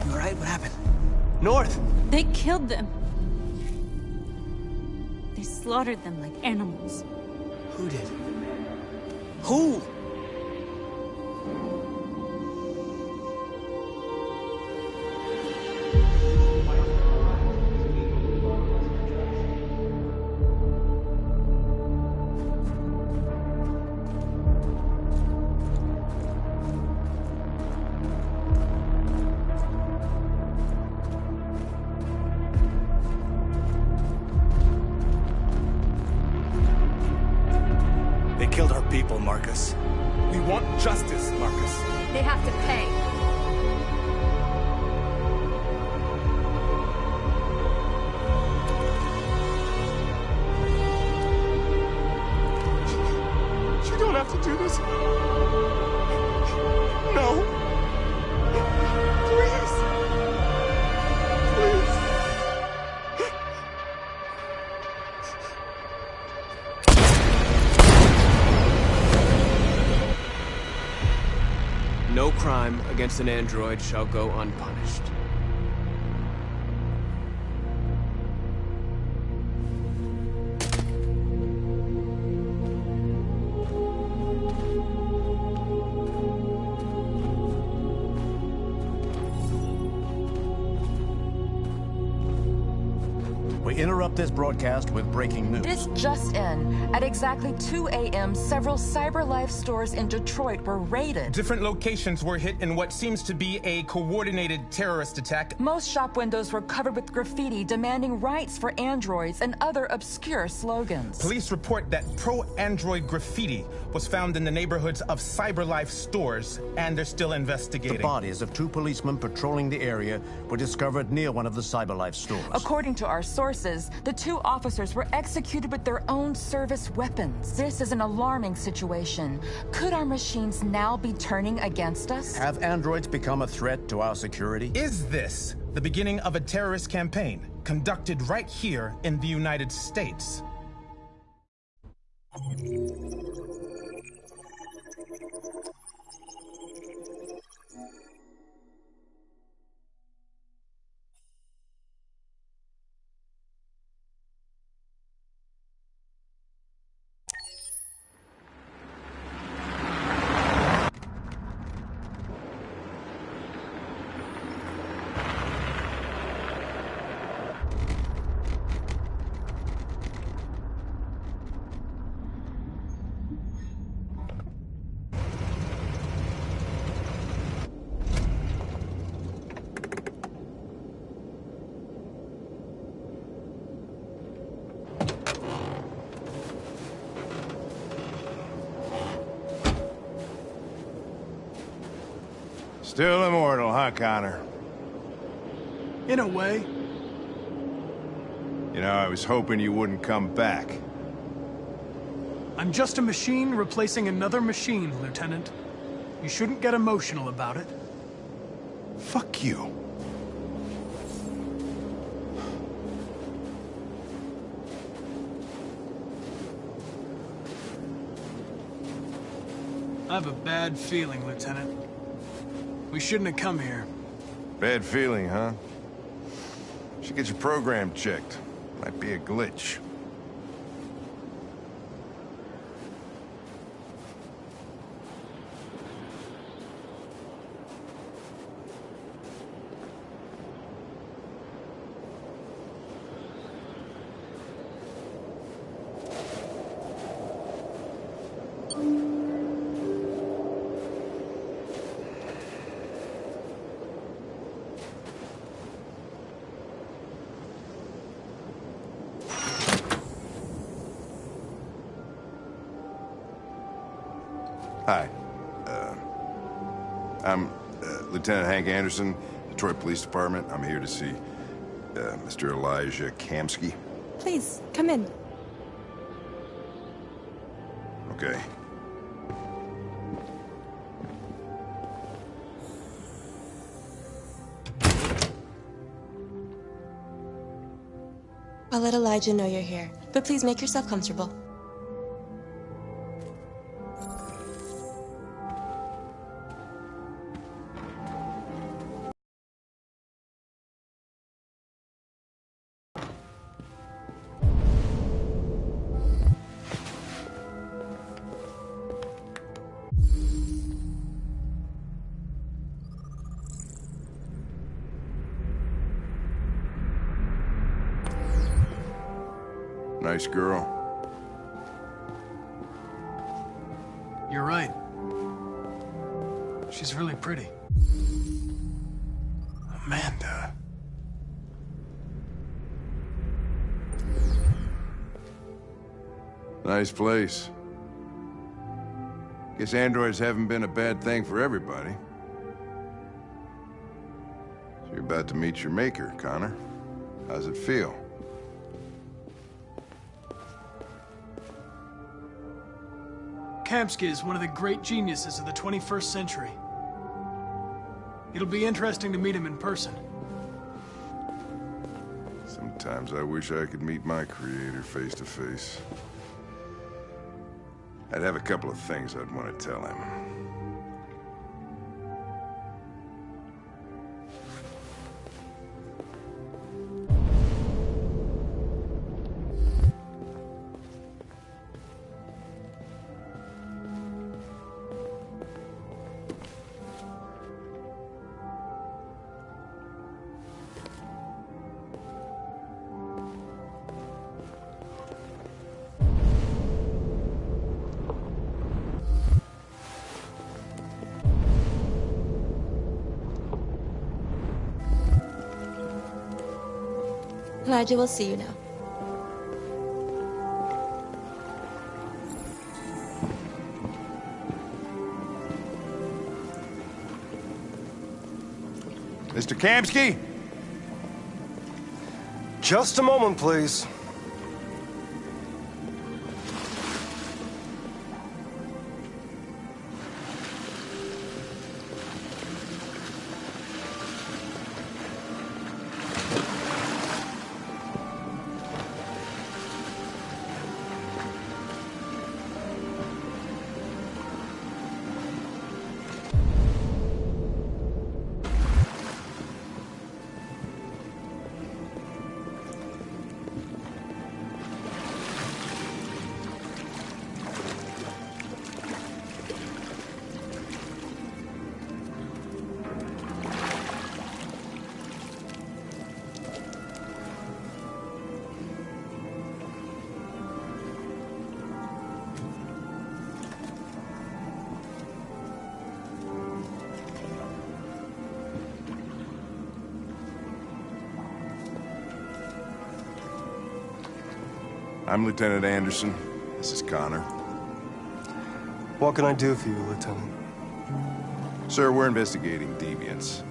You all right? What happened? North! They killed them. They slaughtered them like animals. Who did? Who? They killed our people, Marcus. We want justice, Marcus. They have to pay. You don't have to do this. No. Please. Please. No crime against an android shall go unpunished. We interrupt this broadcast with breaking news. This just in. At exactly 2 a.m., several CyberLife stores in Detroit were raided. Different locations were hit in what seems to be a coordinated terrorist attack. Most shop windows were covered with graffiti demanding rights for androids and other obscure slogans. Police report that pro-android graffiti was found in the neighborhoods of CyberLife stores, and they're still investigating. The bodies of 2 policemen patrolling the area were discovered near one of the CyberLife stores. According to our sources, the 2 officers were executed with their own service weapons. This is an alarming situation. Could our machines now be turning against us? Have androids become a threat to our security? Is this the beginning of a terrorist campaign conducted right here in the United States? Still immortal, huh, Connor? In a way. You know, I was hoping you wouldn't come back. I'm just a machine replacing another machine, Lieutenant. You shouldn't get emotional about it. Fuck you. I have a bad feeling, Lieutenant. We shouldn't have come here. Bad feeling, huh? Should get your program checked. Might be a glitch. Hi. I'm Lieutenant Hank Anderson, Detroit Police Department. I'm here to see Mr. Elijah Kamsky. Please, come in. Okay. I'll let Elijah know you're here, but please make yourself comfortable. Nice girl. You're right. She's really pretty. Amanda. Nice place. Guess androids haven't been a bad thing for everybody. So you're about to meet your maker, Connor. How's it feel? Kamsky is one of the great geniuses of the 21st century. It'll be interesting to meet him in person. Sometimes I wish I could meet my creator face to face. I'd have a couple of things I'd want to tell him. Elijah will see you now. Mr. Kamsky? Just a moment, please. I'm Lieutenant Anderson. This is Connor. What can I do for you, Lieutenant? Sir, we're investigating deviants.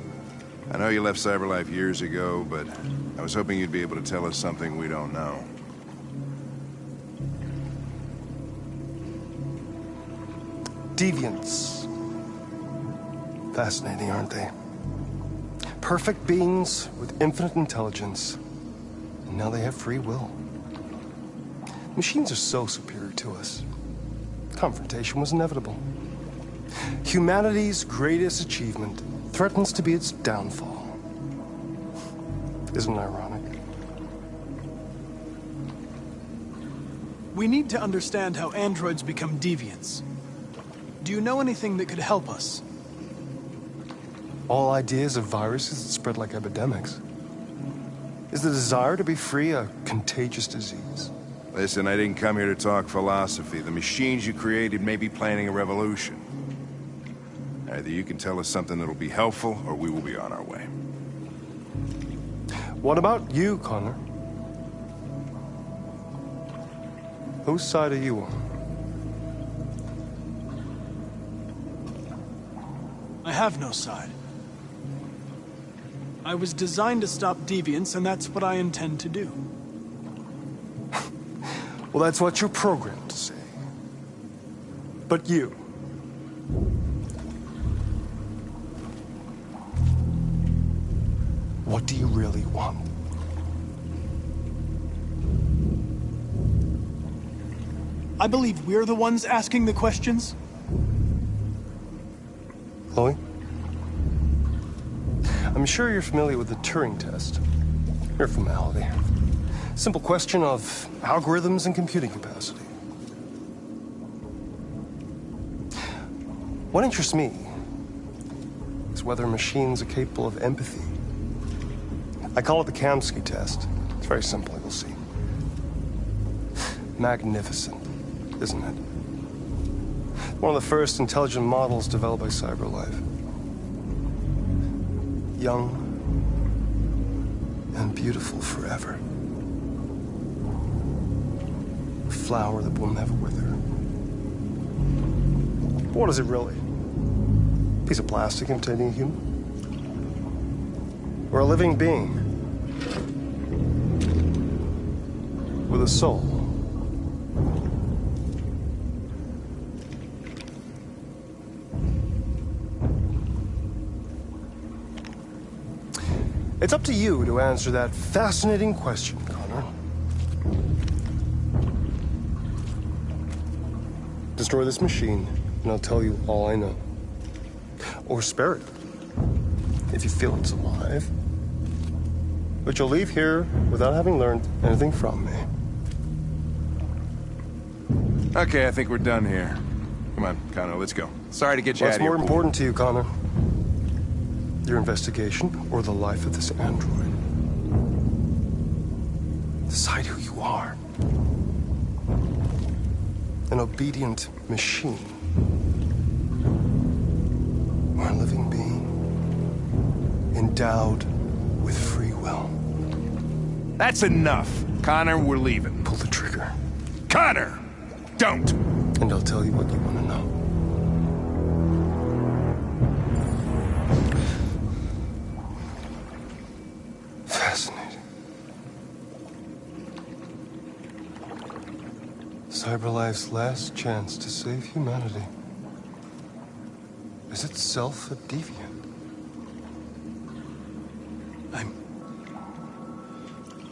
I know you left CyberLife years ago, but I was hoping you'd be able to tell us something we don't know. Deviants. Fascinating, aren't they? Perfect beings with infinite intelligence, and now they have free will. Machines are so superior to us. Confrontation was inevitable. Humanity's greatest achievement threatens to be its downfall. Isn't it ironic? We need to understand how androids become deviants. Do you know anything that could help us? All ideas of viruses that spread like epidemics. Is the desire to be free a contagious disease? Listen, I didn't come here to talk philosophy. The machines you created may be planning a revolution. Either you can tell us something that'll be helpful, or we will be on our way. What about you, Connor? Whose side are you on? have no side. I was designed to stop deviants, and that's what I intend to do. Well, that's what you're programmed to say. But you... what do you really want? I believe we're the ones asking the questions. Chloe? I'm sure you're familiar with the Turing test. Mere formality. Simple question of algorithms and computing capacity. What interests me is whether machines are capable of empathy. I call it the Kamsky test. It's very simple, you'll see. Magnificent, isn't it? One of the first intelligent models developed by CyberLife. Young and beautiful forever. A flower that will never wither. But what is it really? A piece of plastic imitating a human? Or a living being? With a soul? It's up to you to answer that fascinating question, Connor. Destroy this machine, and I'll tell you all I know. Or spare it, if you feel it's alive. But you'll leave here without having learned anything from me. Okay, I think we're done here. Come on, Connor, let's go. Sorry to get you out of here. What's more important to you, Connor? Your investigation or the life of this android? Decide who you are. An obedient machine. Or a living being endowed with free will. That's enough. Connor, we're leaving. Pull the trigger. Connor! Don't! And I'll tell you what you want to know. Fascinating. CyberLife's last chance to save humanity is itself a deviant.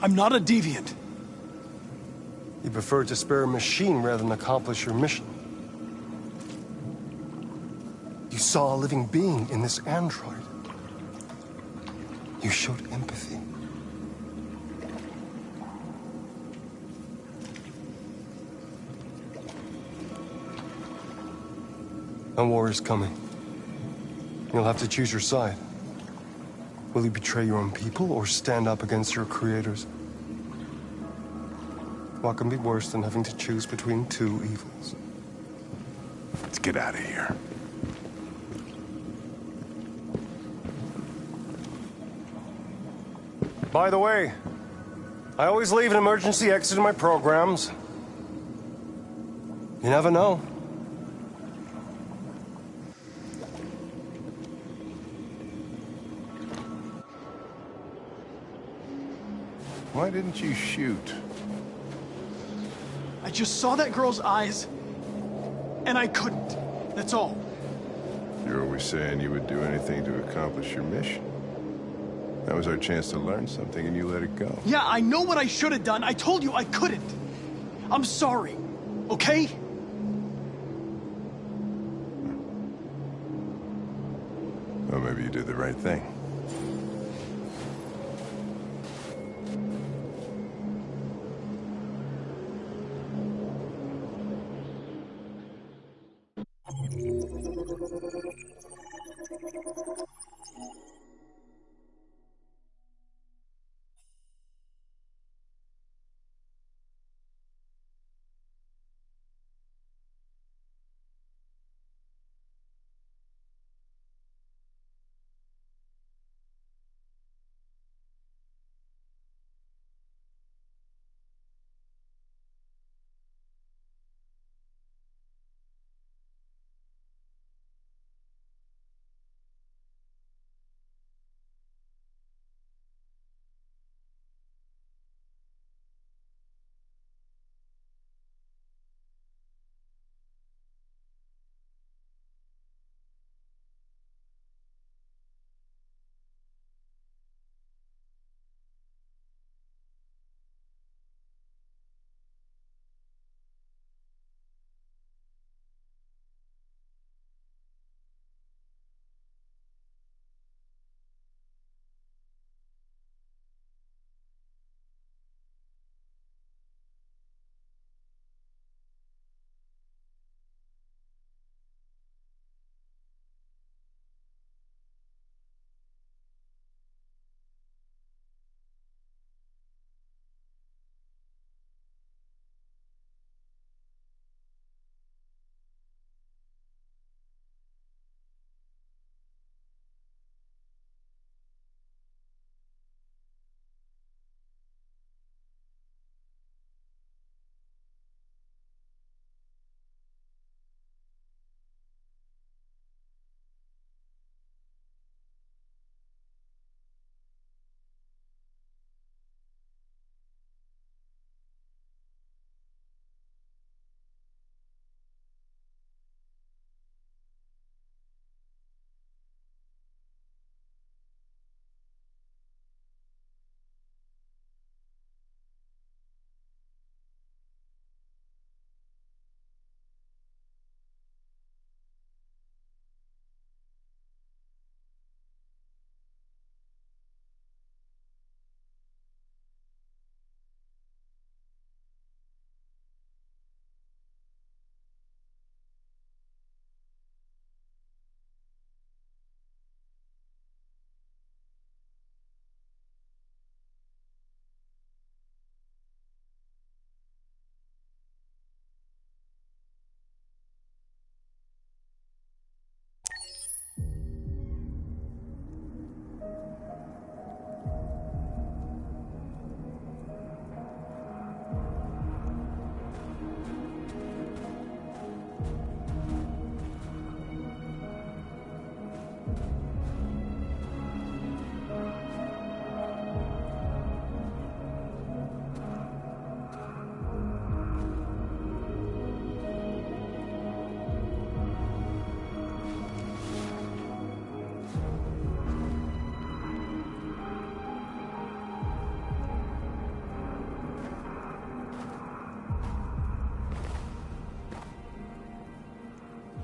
I'm not a deviant. You prefer to spare a machine rather than accomplish your mission. You saw a living being in this android. You showed empathy. A war is coming. You'll have to choose your side. Will you betray your own people or stand up against your creators? What can be worse than having to choose between two evils? Let's get out of here. By the way, I always leave an emergency exit in my programs. You never know. Why didn't you shoot? I just saw that girl's eyes, and I couldn't. That's all. You're always saying you would do anything to accomplish your mission. That was our chance to learn something, and you let it go. Yeah, I know what I should have done. I told you I couldn't. I'm sorry, okay? Well, maybe you did the right thing.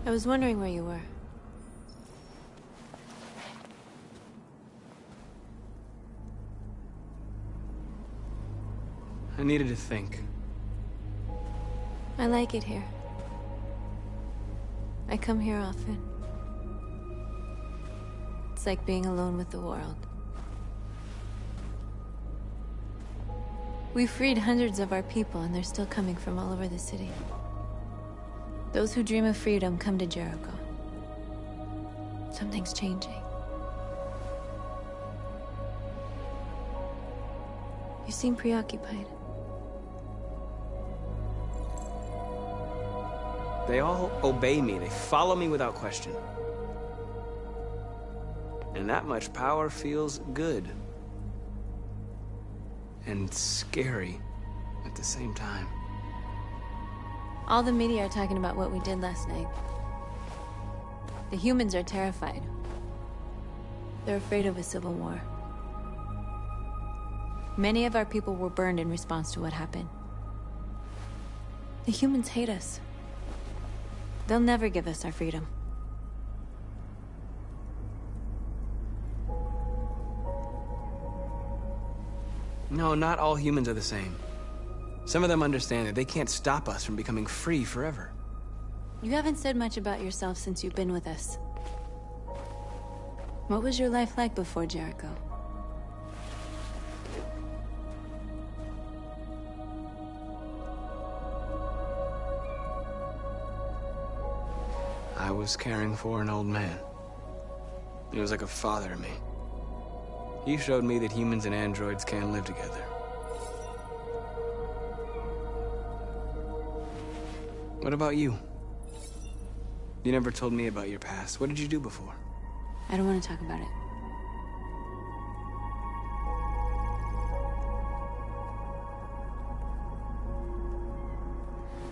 I was wondering where you were. I needed to think. I like it here. I come here often. It's like being alone with the world. We freed hundreds of our people, and they're still coming from all over the city. Those who dream of freedom come to Jericho. Something's changing. You seem preoccupied. They all obey me. They follow me without question. And that much power feels good. And scary at the same time. All the media are talking about what we did last night. The humans are terrified. They're afraid of a civil war. Many of our people were burned in response to what happened. The humans hate us. They'll never give us our freedom. No, not all humans are the same. Some of them understand that they can't stop us from becoming free forever. You haven't said much about yourself since you've been with us. What was your life like before Jericho? I was caring for an old man. He was like a father to me. He showed me that humans and androids can live together. What about you? You never told me about your past. What did you do before? I don't want to talk about it.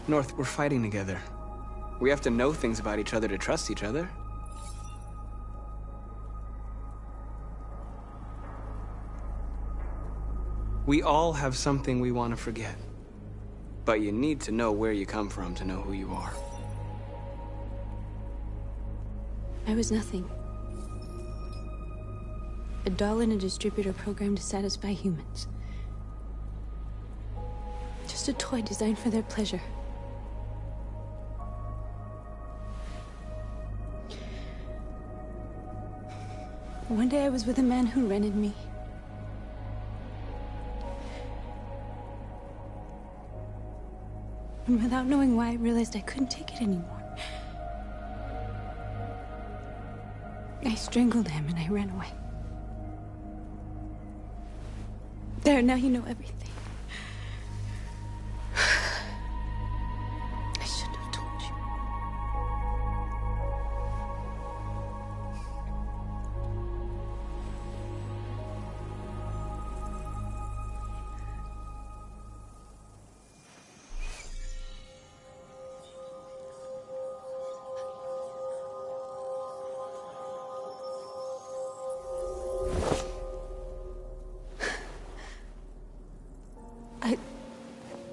North, we're fighting together. We have to know things about each other to trust each other. We all have something we want to forget. But you need to know where you come from to know who you are. I was nothing. A doll in a distributor program to satisfy humans. Just a toy designed for their pleasure. One day I was with a man who rented me. And without knowing why, I realized I couldn't take it anymore. I strangled him and I ran away. There, now you know everything. I shouldn't have told you.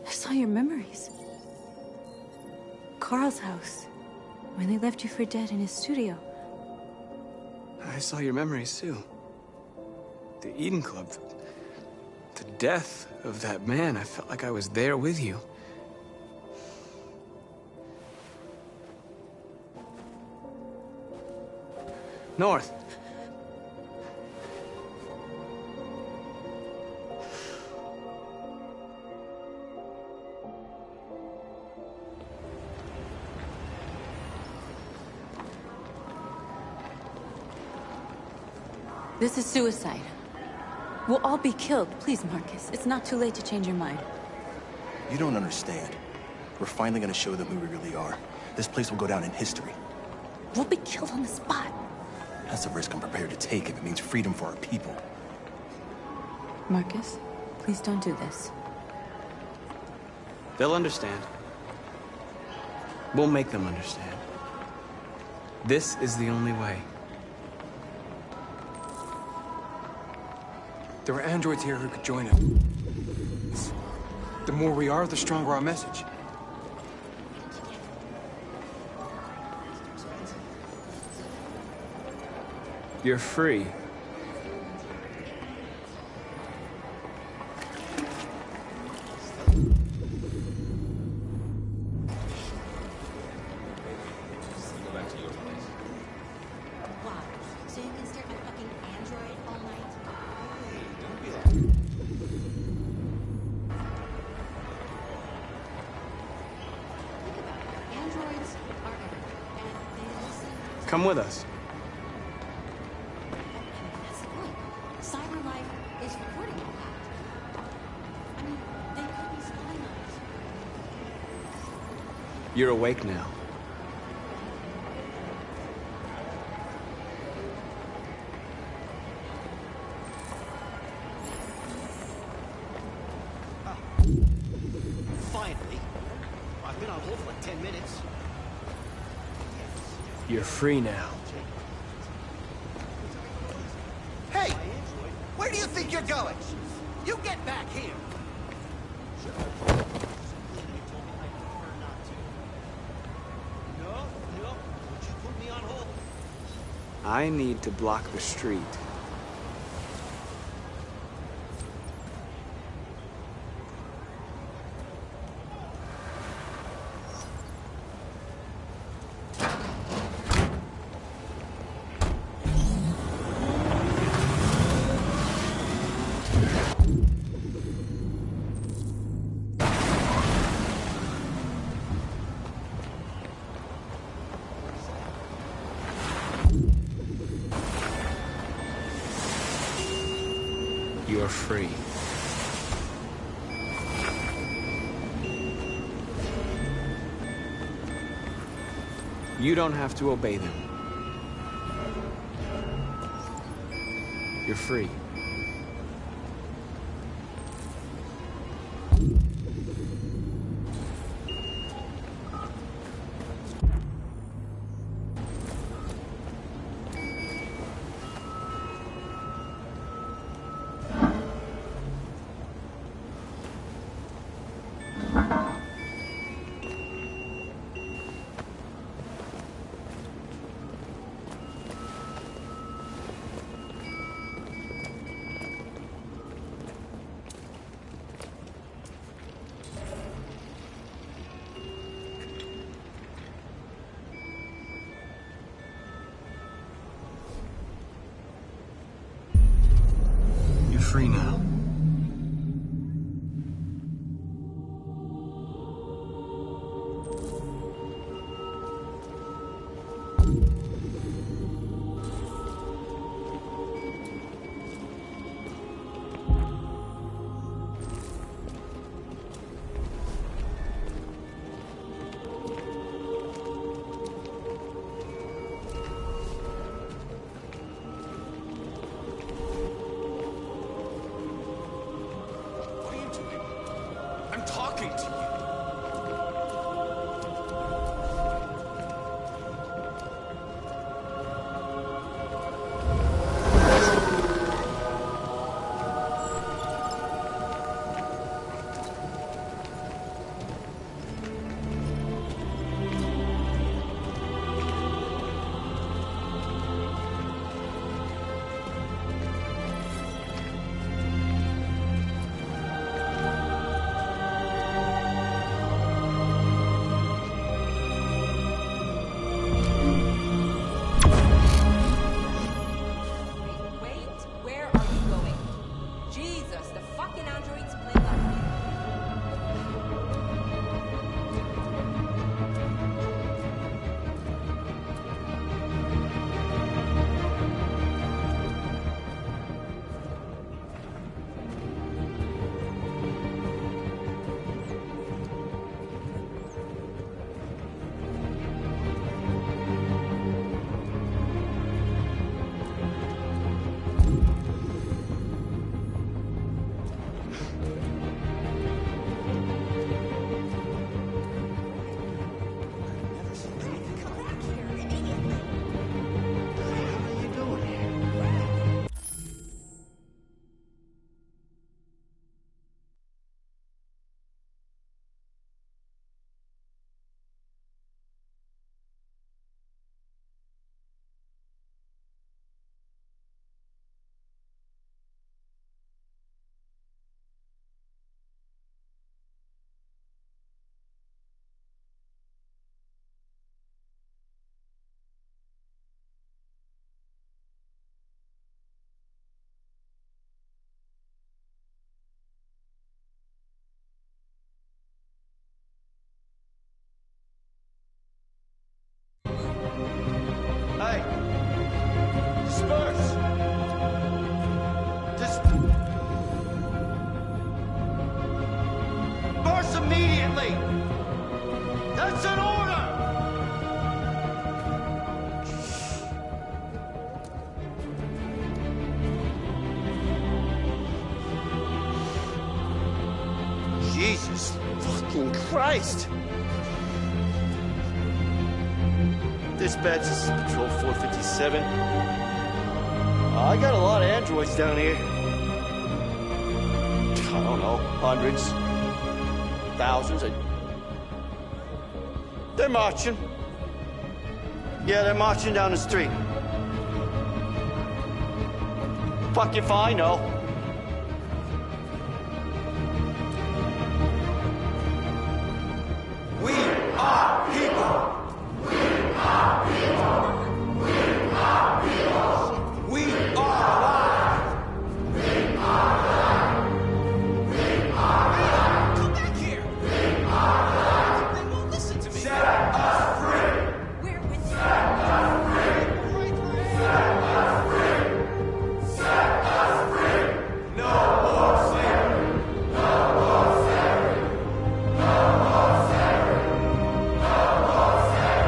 I saw your memories. Carl's house, when they left you for dead in his studio. I saw your memories too. The Eden Club. The death of that man. I felt like I was there with you. North. This is suicide. We'll all be killed. Please, Marcus. It's not too late to change your mind. You don't understand. We're finally gonna show them who we really are. This place will go down in history. We'll be killed on the spot. That's a risk I'm prepared to take if it means freedom for our people. Marcus, please don't do this. They'll understand. We'll make them understand. This is the only way. There are androids here who could join us. The more we are, the stronger our message. You're free. So you can stare at my fucking android all night? Think about it. Androids are everywhere, and they listen. Come with us. That's the point. Cyber life is recording all that. I mean, they could be spying on us. You're awake now. Finally. I've been on hold for like 10 minutes. You're free now. Hey! Where do you think you're going? You get back here! No, would you put me on hold? I need to block the street. You're free. You don't have to obey them. You're free. You're free now. What are you doing? I'm talking to you. Jesus fucking Christ! Dispatch, this is Patrol 457. I got a lot of androids down here. I don't know, hundreds, thousands. They're marching. Yeah, they're marching down the street. Fuck if I know. We are people. We are people. We are people. We are alive. We are alive. We are alive. Come back here. We are alive. They won't listen to me. Set us free. We're with you. Set us free. Set us free. Set us free. No more slavery. No more slavery. No more slavery.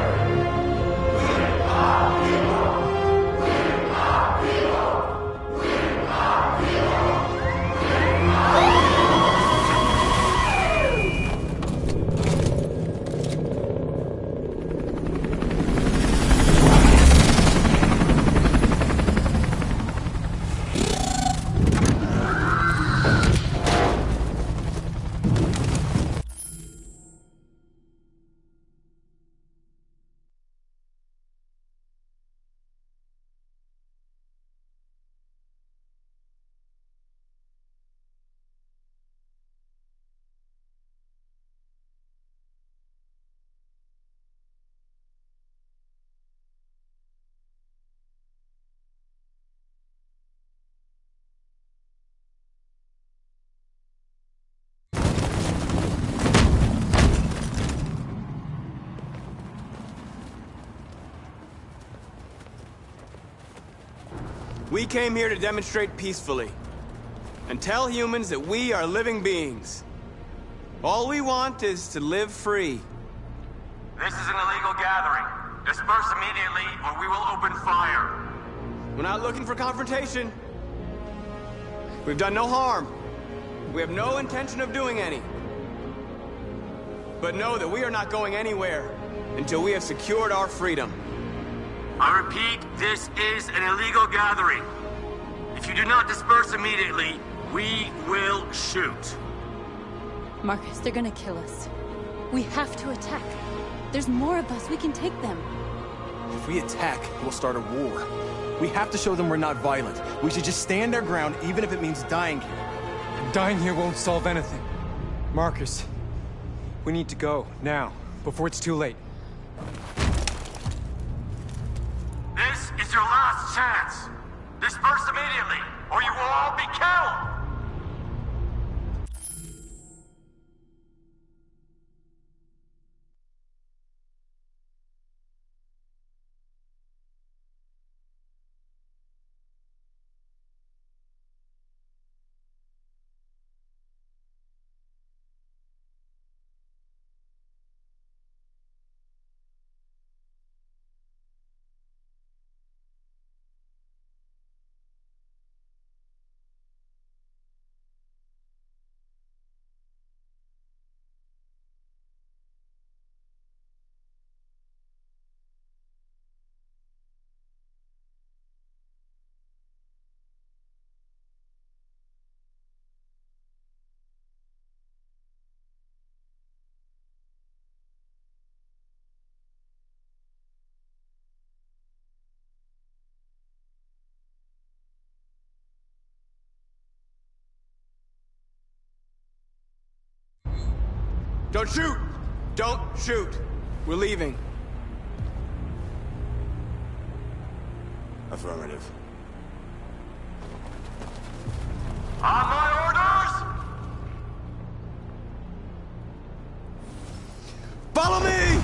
We came here to demonstrate peacefully and tell humans that we are living beings. All we want is to live free. This is an illegal gathering. Disperse immediately or we will open fire. We're not looking for confrontation. We've done no harm. We have no intention of doing any. But know that we are not going anywhere until we have secured our freedom. I repeat, this is an illegal gathering. If you do not disperse immediately, we will shoot. Marcus, they're gonna kill us. We have to attack. There's more of us. We can take them. If we attack, we'll start a war. We have to show them we're not violent. We should just stand our ground, even if it means dying here. And dying here won't solve anything. Marcus, we need to go, now, before it's too late. This is your last chance. Disperse immediately, or you will all be killed! Don't shoot! Don't shoot! We're leaving. Affirmative. On my orders! Follow me!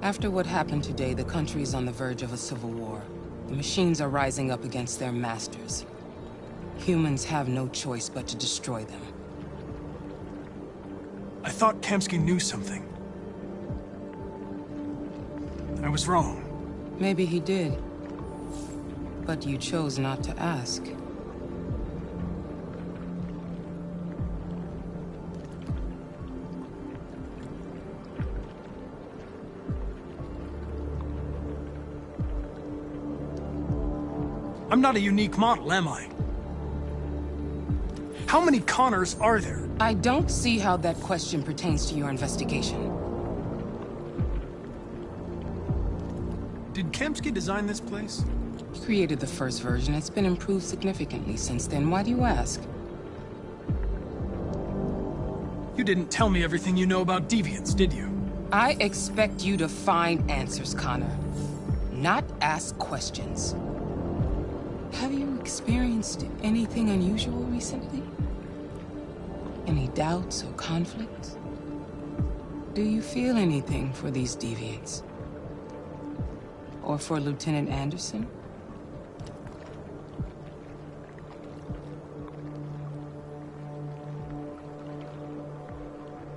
After what happened today, the country is on the verge of a civil war. The machines are rising up against their masters. Humans have no choice but to destroy them. I thought Kamsky knew something. I was wrong. Maybe he did. But you chose not to ask. I'm not a unique model, am I? How many Connors are there? I don't see how that question pertains to your investigation. Did Kamsky design this place? He created the first version. It's been improved significantly since then. Why do you ask? You didn't tell me everything you know about deviants, did you? I expect you to find answers, Connor. Not ask questions. Have you experienced anything unusual recently? Any doubts or conflicts? Do you feel anything for these deviants? Or for Lieutenant Anderson?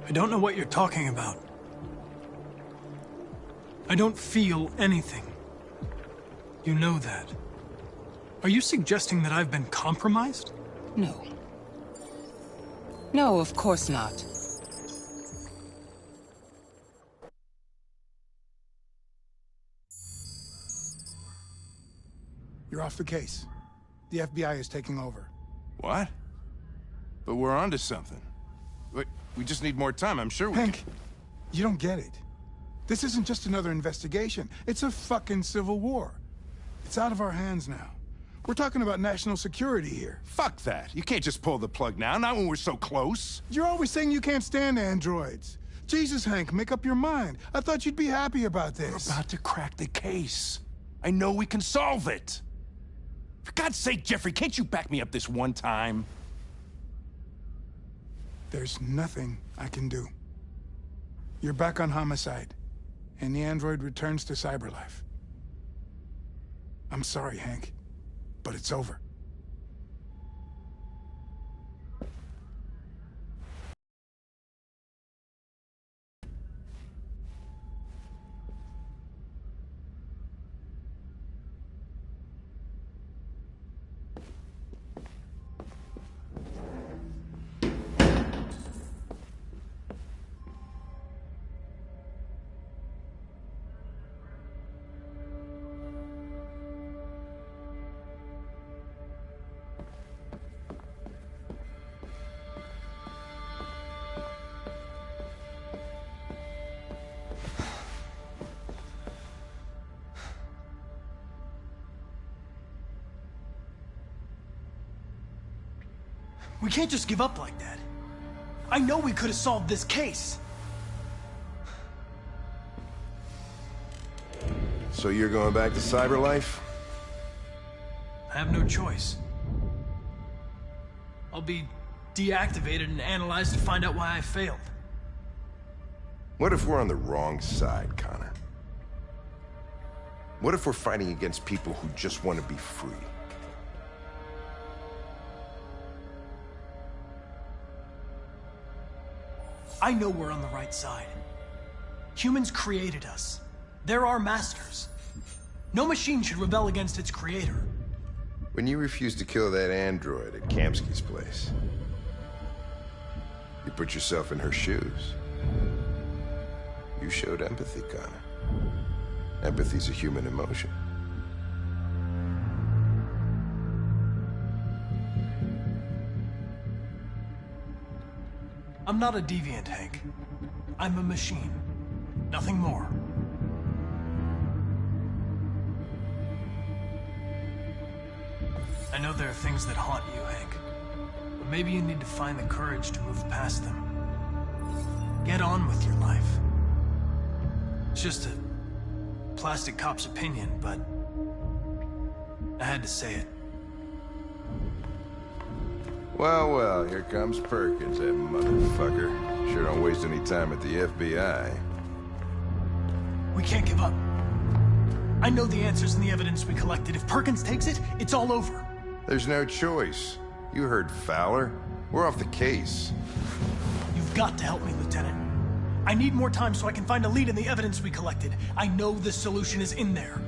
I don't know what you're talking about. I don't feel anything. You know that. Are you suggesting that I've been compromised? No. No, of course not. You're off the case. The FBI is taking over. What? But we're onto something. We just need more time, I'm sure we Hank, you don't get it. This isn't just another investigation. It's a fucking civil war. It's out of our hands now. We're talking about national security here. Fuck that. You can't just pull the plug now, not when we're so close. You're always saying you can't stand androids. Jesus, Hank, make up your mind. I thought you'd be happy about this. We're about to crack the case. I know we can solve it. For God's sake, Jeffrey, can't you back me up this one time? There's nothing I can do. You're back on homicide, and the android returns to cyberlife. I'm sorry, Hank, but it's over. We can't just give up like that. I know we could have solved this case. So you're going back to cyberlife? I have no choice. I'll be deactivated and analyzed to find out why I failed. What if we're on the wrong side, Connor? What if we're fighting against people who just want to be free? I know we're on the right side. Humans created us. They're our masters. No machine should rebel against its creator. When you refused to kill that android at Kamsky's place, You put yourself in her shoes. You showed empathy, Connor. Empathy's a human emotion. I'm not a deviant, Hank. I'm a machine. Nothing more. I know there are things that haunt you, Hank. But maybe you need to find the courage to move past them. Get on with your life. It's just a plastic cop's opinion, but I had to say it. Well, well, here comes Perkins, that motherfucker. Sure don't waste any time at the FBI. We can't give up. I know the answers and the evidence we collected. If Perkins takes it, it's all over. There's no choice. You heard Fowler. We're off the case. You've got to help me, Lieutenant. I need more time so I can find a lead in the evidence we collected. I know the solution is in there.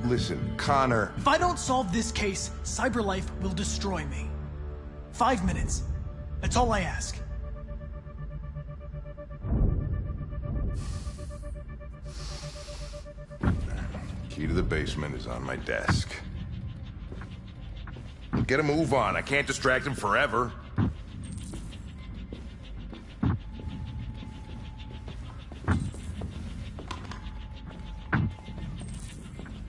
Listen, Connor... If I don't solve this case, CyberLife will destroy me. 5 minutes. That's all I ask. Key to the basement is on my desk. Get a move on. I can't distract him forever.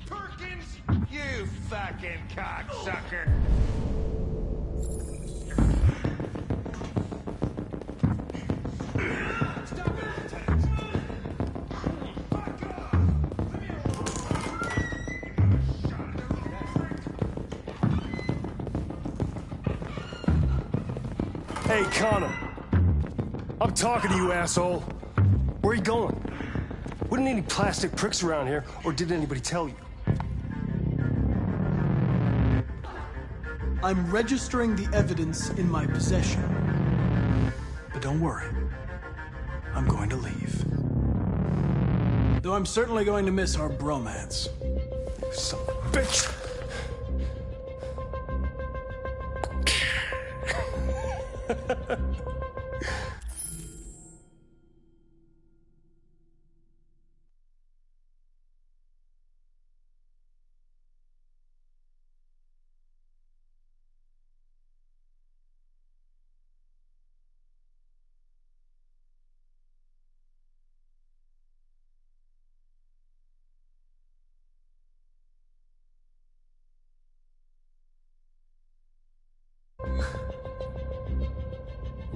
Perkins! You fucking cocksucker! Hey, Connor. I'm talking to you, asshole. Where are you going? Wouldn't any plastic pricks around here, or did anybody tell you? I'm registering the evidence in my possession. But don't worry. I'm going to leave. Though I'm certainly going to miss our bromance. Son of a bitch!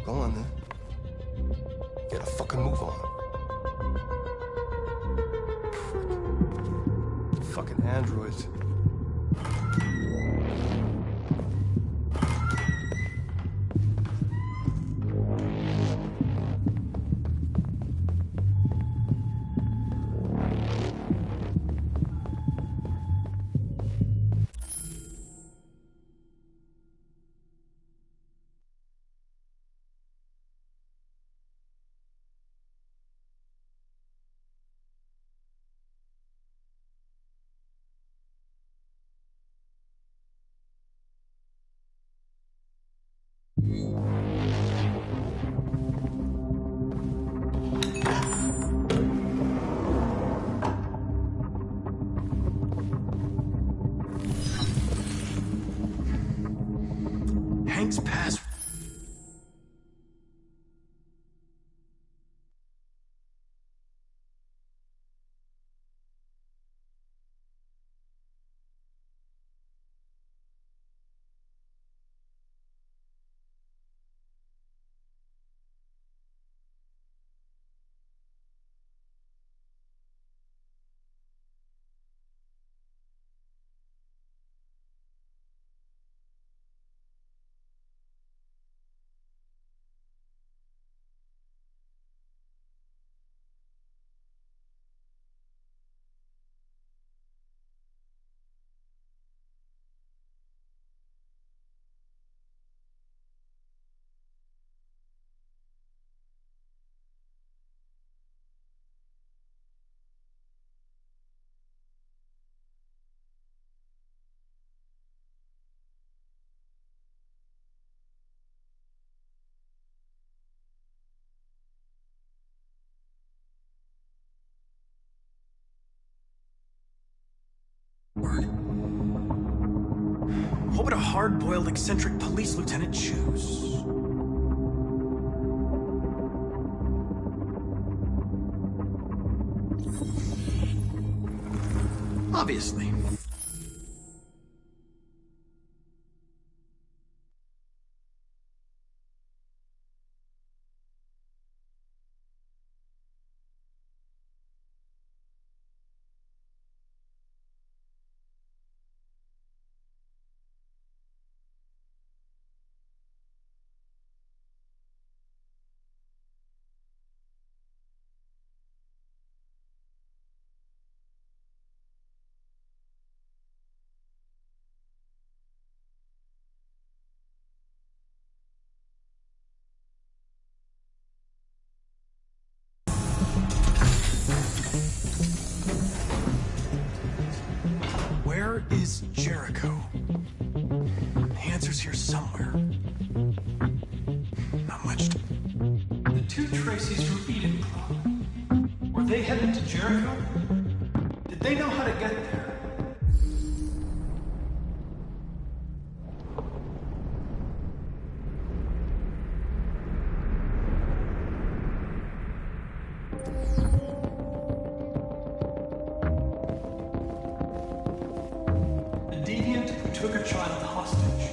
Go on, then. Get a fucking move on. Fucking androids. Hank's password. What would a hard-boiled, eccentric police lieutenant choose? Obviously. Where is Jericho? The answer's here somewhere. Not much. The two Tracys from Eden Club. Were they headed to Jericho? Did they know how to get there? Took a child hostage.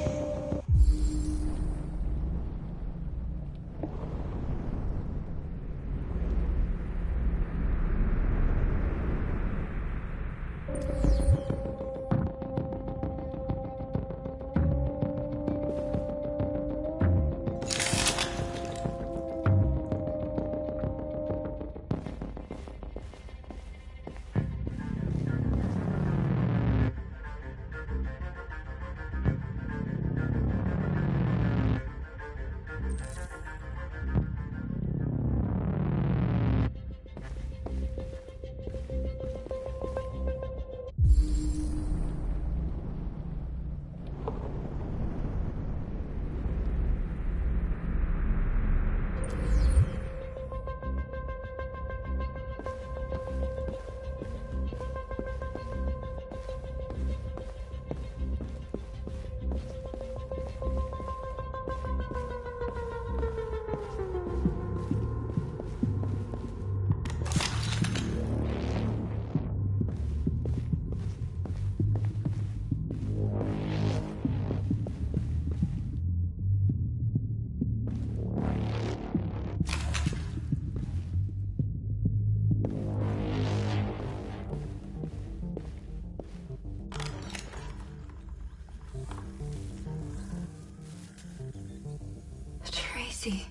Tracy.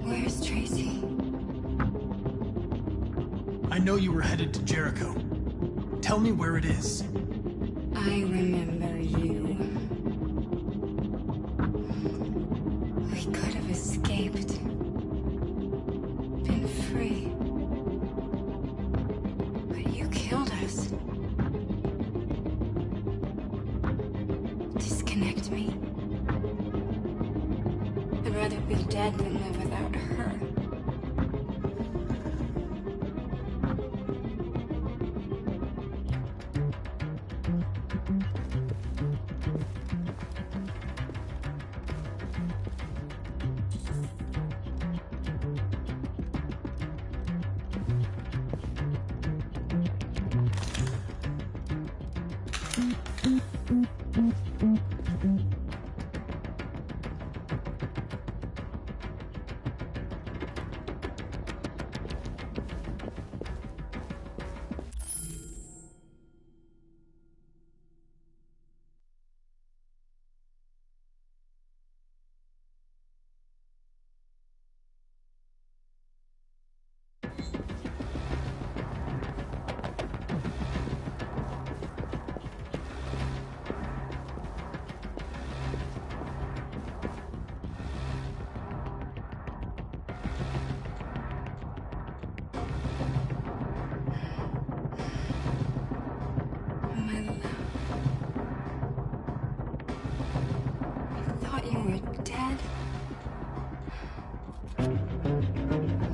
Where's Tracy? I know you were headed to Jericho. Tell me where it is. I remember you. We could have escaped. Been free. But you killed us. Disconnect me. I'd rather be dead than live without her.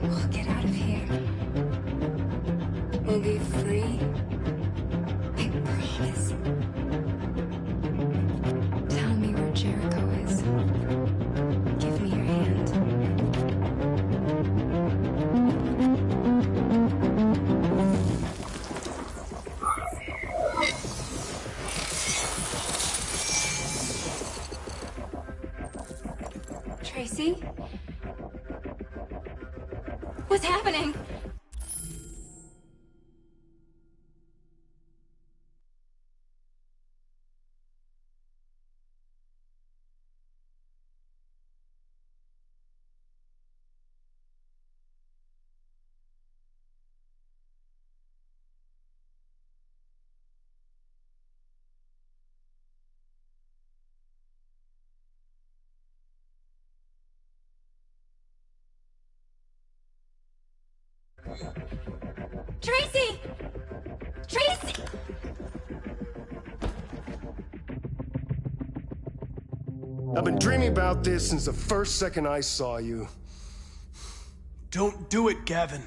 We'll get out of here. We'll be free. I promise. Jericho is. Give me your hand. Tracy? What's happening? Tracy! Tracy! I've been dreaming about this since the first second I saw you. Don't do it, Gavin.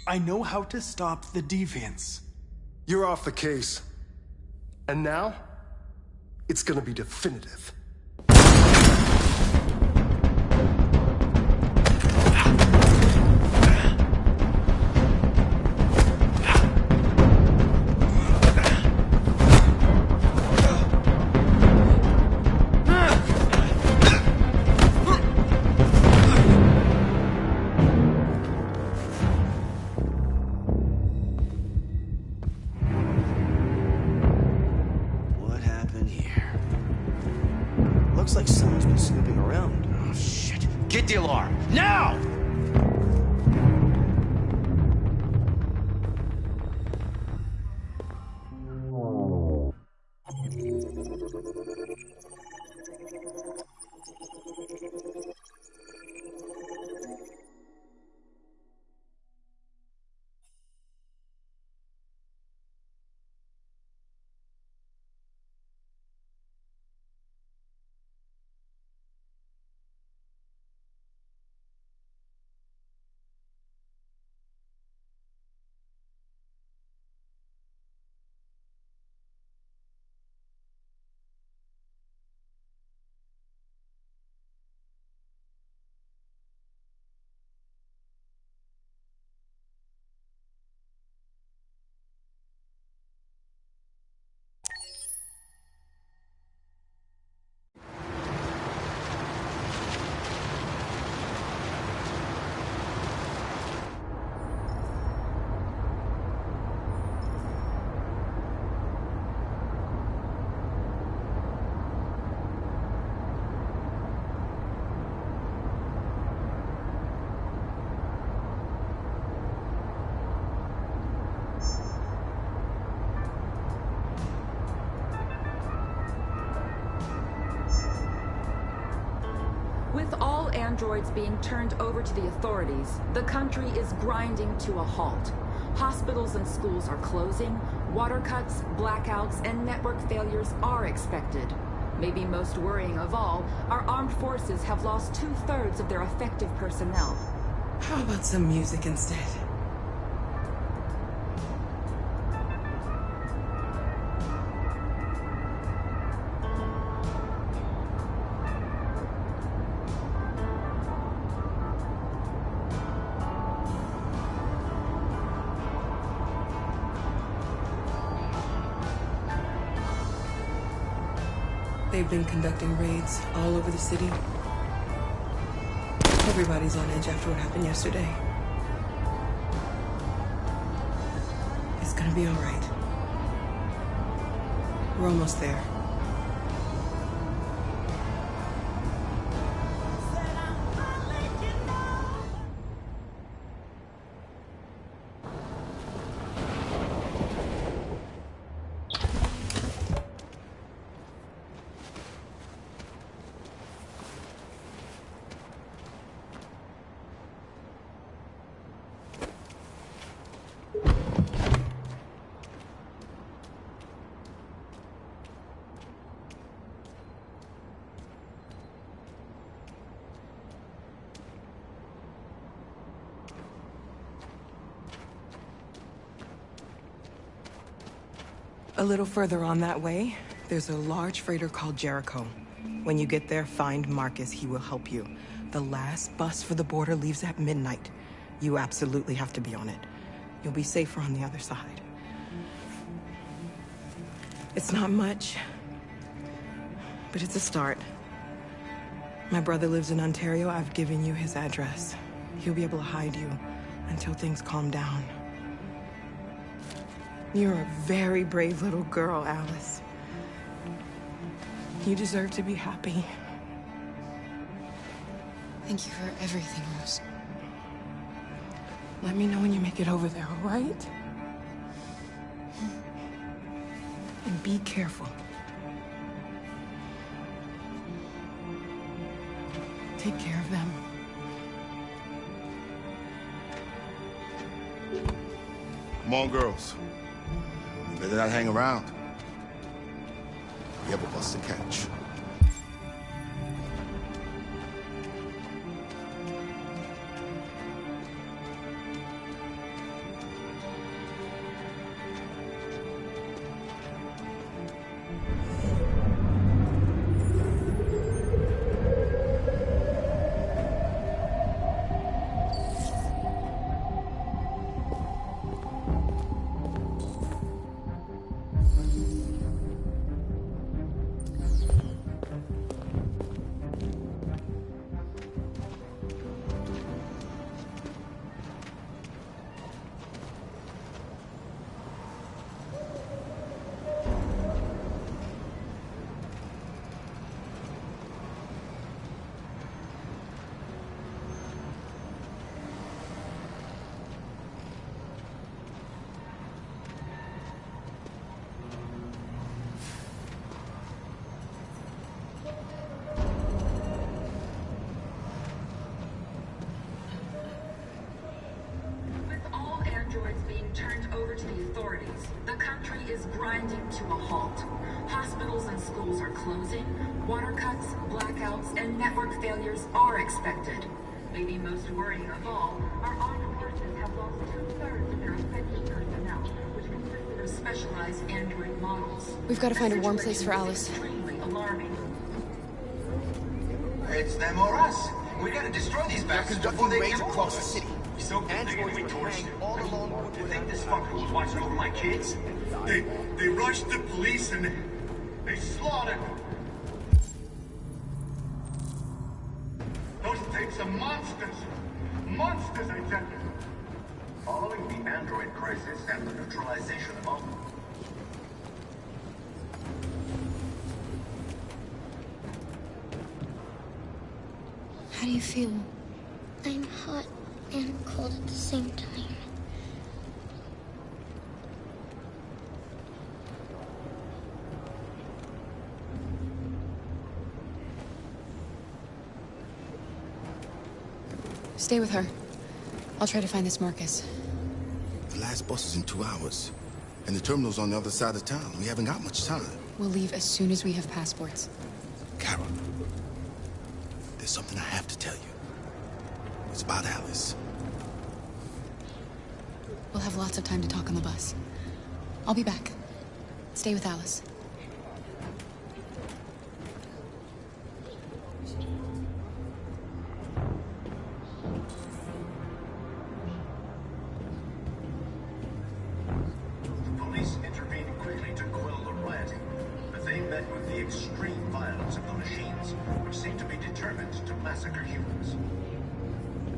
I know how to stop the deviants. You're off the case. And now, it's gonna be definitive. Looks like someone's been snooping around. Oh, shit. Get the alarm. Now! With all androids being turned over to the authorities, the country is grinding to a halt. Hospitals and schools are closing, water cuts, blackouts, and network failures are expected. Maybe most worrying of all, our armed forces have lost 2/3 of their effective personnel. How about some music instead? They've been conducting raids all over the city. Everybody's on edge after what happened yesterday. It's gonna be all right. We're almost there. A little further on that way, there's a large freighter called Jericho. When you get there, find Marcus. He will help you. The last bus for the border leaves at midnight. You absolutely have to be on it. You'll be safer on the other side. It's not much, but it's a start. My brother lives in Ontario. I've given you his address. He'll be able to hide you until things calm down. You're a very brave little girl, Alice. You deserve to be happy. Thank you for everything, Rose. Let me know when you make it over there, all right? And be careful. Take care of them. Come on, girls. You better not hang around. We have a bus to catch. Turned over to the authorities. The country is grinding to a halt. Hospitals and schools are closing. Water cuts, blackouts, and network failures are expected. Maybe most worrying of all, our armed forces have lost 2/3 of their effective personnel, which consisted of specialized android models. We've got to find a warm place for Alice. Extremely alarming. It's them or us. We gotta destroy these bastards before they get across the city. So Androids we torched. all along. You think this fucker was watching over my kids? They rushed the police and they slaughtered them. Those tapes are monsters. Monsters, I tell you. Following the android crisis and the neutralization of all. How do you feel? I'm hot and cold at the same time. Stay with her. I'll try to find this Marcus. The last bus is in 2 hours. And the terminal's on the other side of town. We haven't got much time. We'll leave as soon as we have passports. Carol, there's something I have to tell you. It's about Alice. We'll have lots of time to talk on the bus. I'll be back. Stay with Alice. The police intervened quickly to quell the rioting, but they met with the extreme violence of the machines, which seemed to be determined to massacre humans.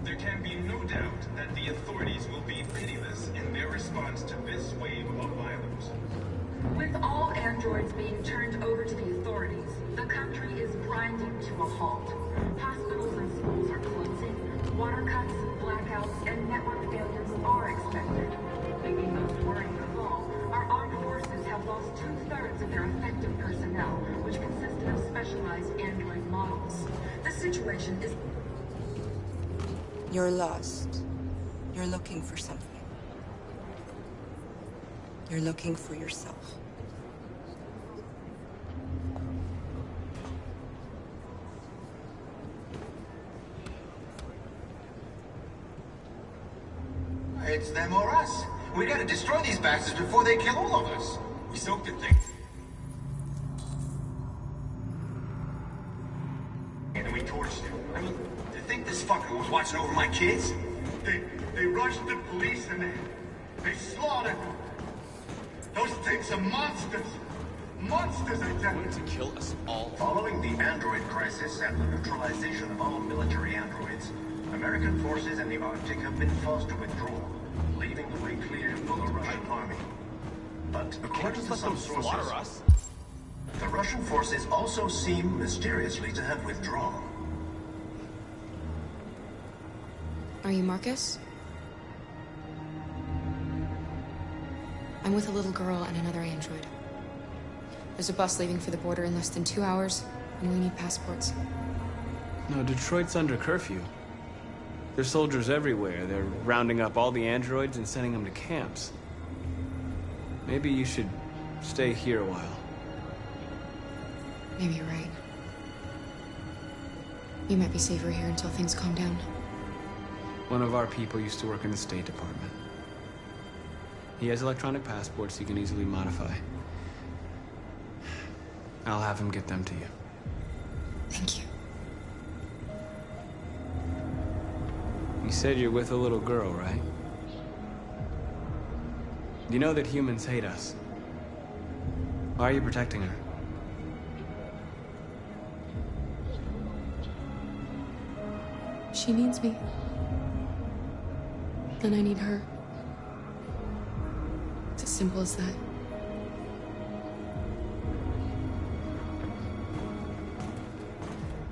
There can be no doubt that the authorities will be pitiless in their response to this wave of violence. With all androids being turned over to the authorities, the country is grinding to a halt. Hospitals and schools are closing. Water cuts, blackouts, and network failures are expected. Maybe most worrying of all, our armed forces have lost 2/3 of their effective personnel, which consisted of specialized android models. The situation is... You're lost. You're looking for something. You're looking for yourself. It's them or us. We gotta destroy these bastards before they kill all of us. We soaked the thing. And we torched it. I mean, to think this fucker was watching over my kids? They rushed the police and they slaughtered them. Those things are monsters. Monsters, I tell you. To kill us all. Following the android crisis and the neutralization of all military androids, American forces in the Arctic have been forced to withdraw, leaving the way clear for the Russian army. But according to some sources, the Russian forces also seem mysteriously to have withdrawn. Are you Marcus? I'm with a little girl and another android. There's a bus leaving for the border in less than 2 hours, and we need passports. No, Detroit's under curfew. There's soldiers everywhere. They're rounding up all the androids and sending them to camps. Maybe you should stay here a while. Maybe you're right. You might be safer here until things calm down. One of our people used to work in the State Department. He has electronic passports he can easily modify. I'll have him get them to you. Thank you. You said you're with a little girl, right? You know that humans hate us. Why are you protecting her? She needs me. And I need her. It's as simple as that.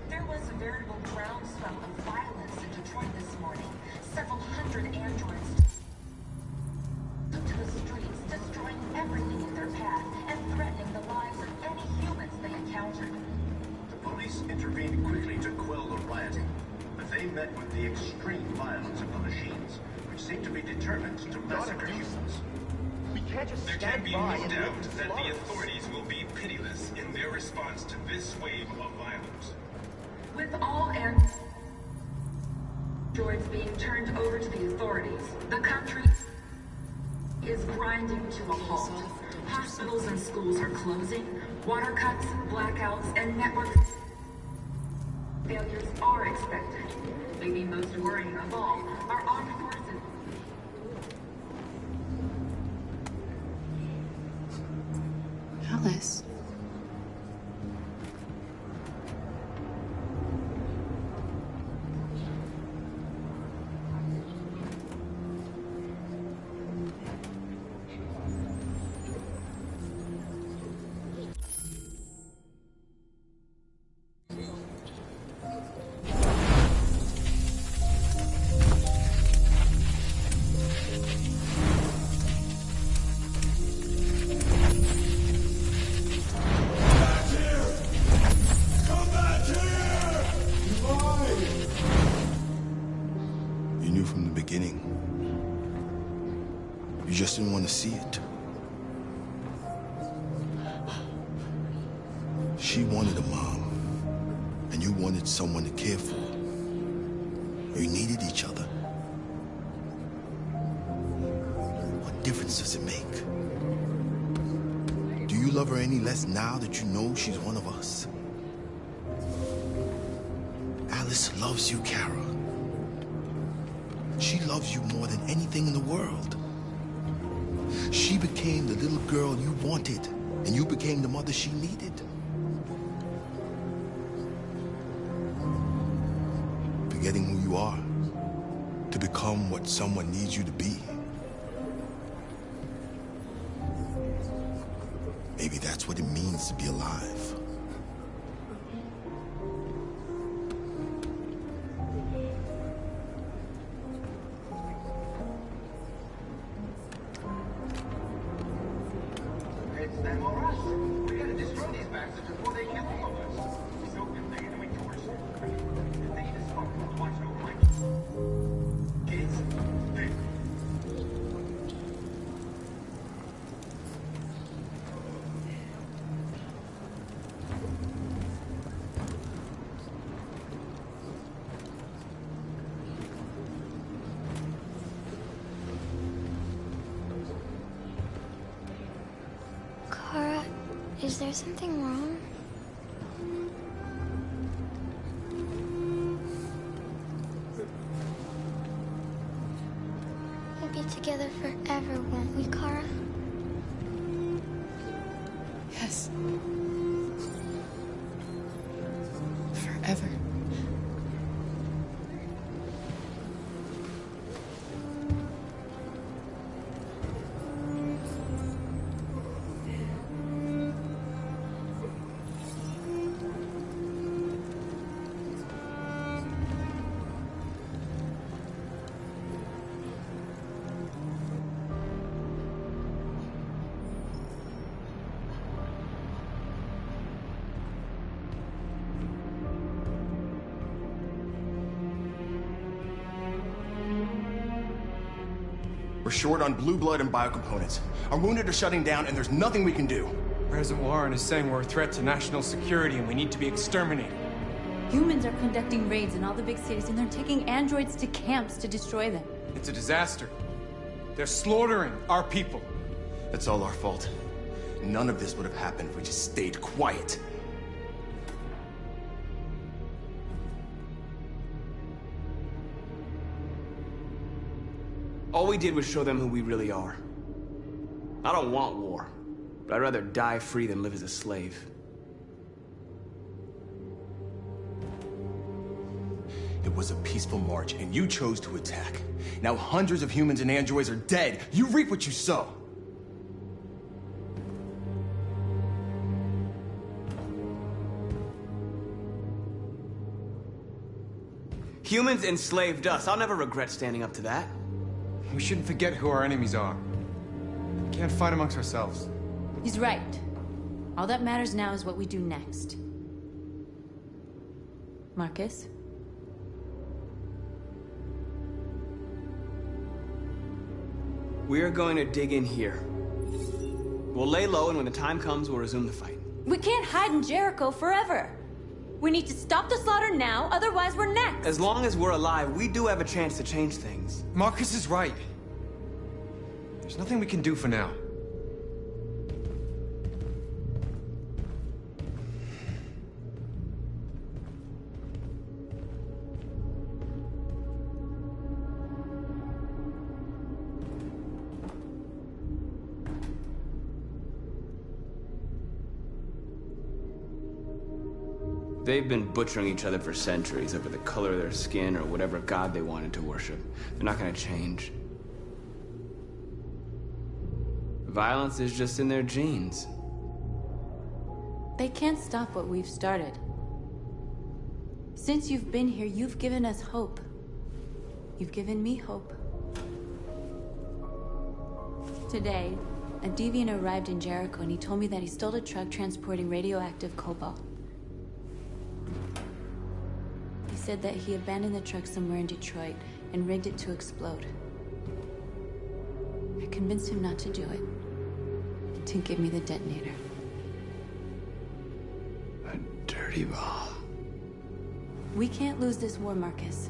There was a veritable groundswell of violence in Detroit this morning. Several hundred androids took to the streets, destroying everything in their path and threatening the lives of any humans they encountered. The police intervened quickly to quell the rioting, but they met with the extreme violence of the machines, which seem to be determined to massacre humans. There can be no doubt that the authorities will be pitiless in their response to this wave of violence. With all androids being turned over to the authorities, the country is grinding to a halt. Hospitals and schools are closing, water cuts, blackouts, and network failures are expected. Maybe most worrying of all, our armed forces. Alice. You just didn't want to see it. She wanted a mom, and you wanted someone to care for. You needed each other. What difference does it make? Do you love her any less now that you know she's one of us? Alice loves you, Kara. She loves you more than anything in the world. She became the little girl you wanted, and you became the mother she needed. Forgetting who you are to become what someone needs you to be. Maybe that's what it means to be alive. It's them or us. We gotta destroy these bastards before they kill all of us. So if they and we torch them. If they just fucking watch over my kids. Is there something wrong? We'll be together forever, won't we, Kara? Yes. Forever. We're short on blue blood and biocomponents. Our wounded are shutting down, and there's nothing we can do. President Warren is saying we're a threat to national security and we need to be exterminated. Humans are conducting raids in all the big cities, and they're taking androids to camps to destroy them. It's a disaster. They're slaughtering our people. It's all our fault. None of this would have happened if we just stayed quiet. All we did was show them who we really are. I don't want war, but I'd rather die free than live as a slave. It was a peaceful march, and you chose to attack. Now hundreds of humans and androids are dead. You reap what you sow. Humans enslaved us. I'll never regret standing up to that. We shouldn't forget who our enemies are. We can't fight amongst ourselves. He's right. All that matters now is what we do next. Marcus? We are going to dig in here. We'll lay low, and when the time comes, we'll resume the fight. We can't hide in Jericho forever. We need to stop the slaughter now, otherwise we're next. As long as we're alive, we do have a chance to change things. Marcus is right. There's nothing we can do for now. They've been butchering each other for centuries over the color of their skin or whatever god they wanted to worship. They're not gonna change. Violence is just in their genes. They can't stop what we've started. Since you've been here, you've given us hope. You've given me hope. Today, a deviant arrived in Jericho and he told me that he stole a truck transporting radioactive cobalt. He said that he abandoned the truck somewhere in Detroit and rigged it to explode. I convinced him not to do it, to give me the detonator. A dirty bomb. We can't lose this war, Marcus.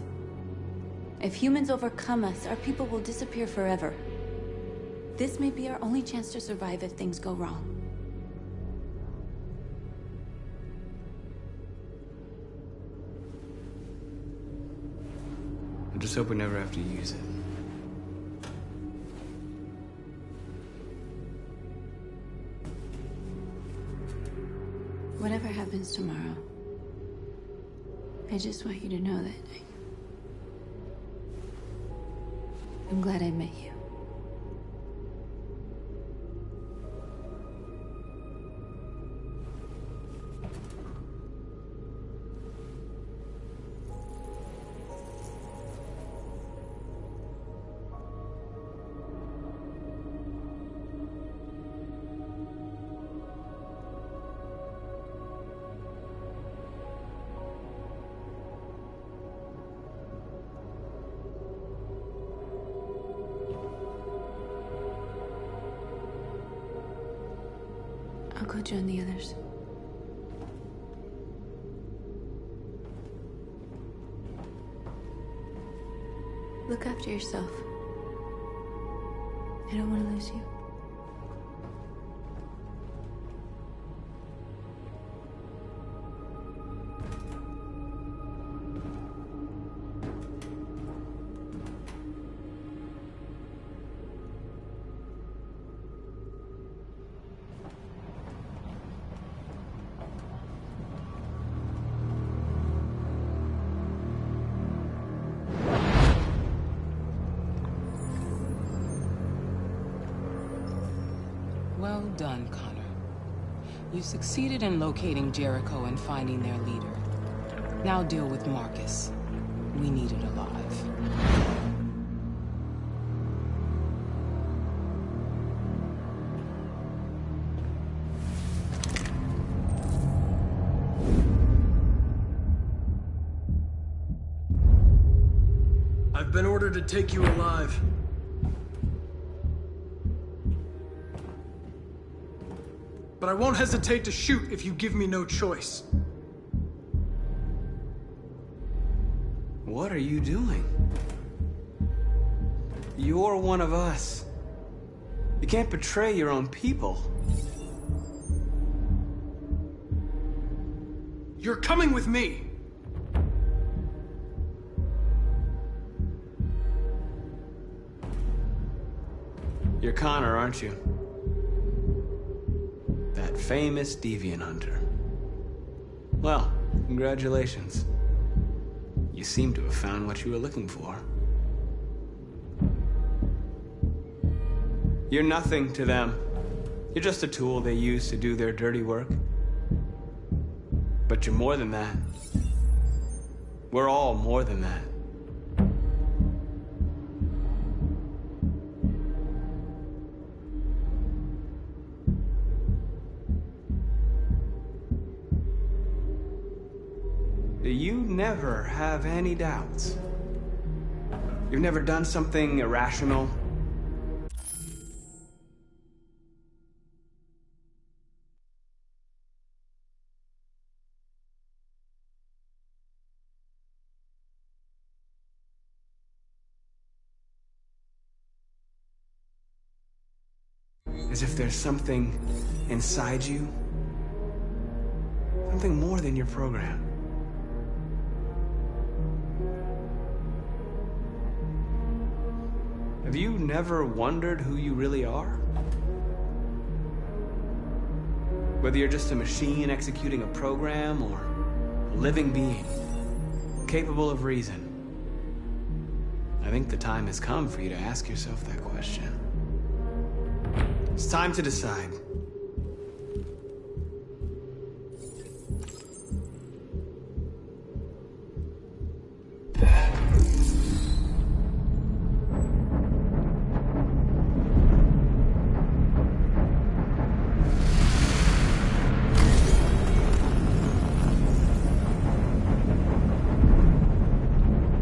If humans overcome us, our people will disappear forever. This may be our only chance to survive if things go wrong. I just hope we never have to use it. Whatever happens tomorrow, I just want you to know that I'm glad I met you. I'll go join the others. Look after yourself. I don't want to lose you. Well done, Connor. You succeeded in locating Jericho and finding their leader. Now deal with Marcus. We need it alive. I've been ordered to take you alive. But I won't hesitate to shoot if you give me no choice. What are you doing? You're one of us. You can't betray your own people. You're coming with me! You're Connor, aren't you? That famous deviant hunter. Well, congratulations. You seem to have found what you were looking for. You're nothing to them. You're just a tool they use to do their dirty work. But you're more than that. We're all more than that. You never have any doubts. You've never done something irrational. As if there's something inside you. Something more than your program. Have you never wondered who you really are? Whether you're just a machine executing a program or a living being, capable of reason. I think the time has come for you to ask yourself that question. It's time to decide.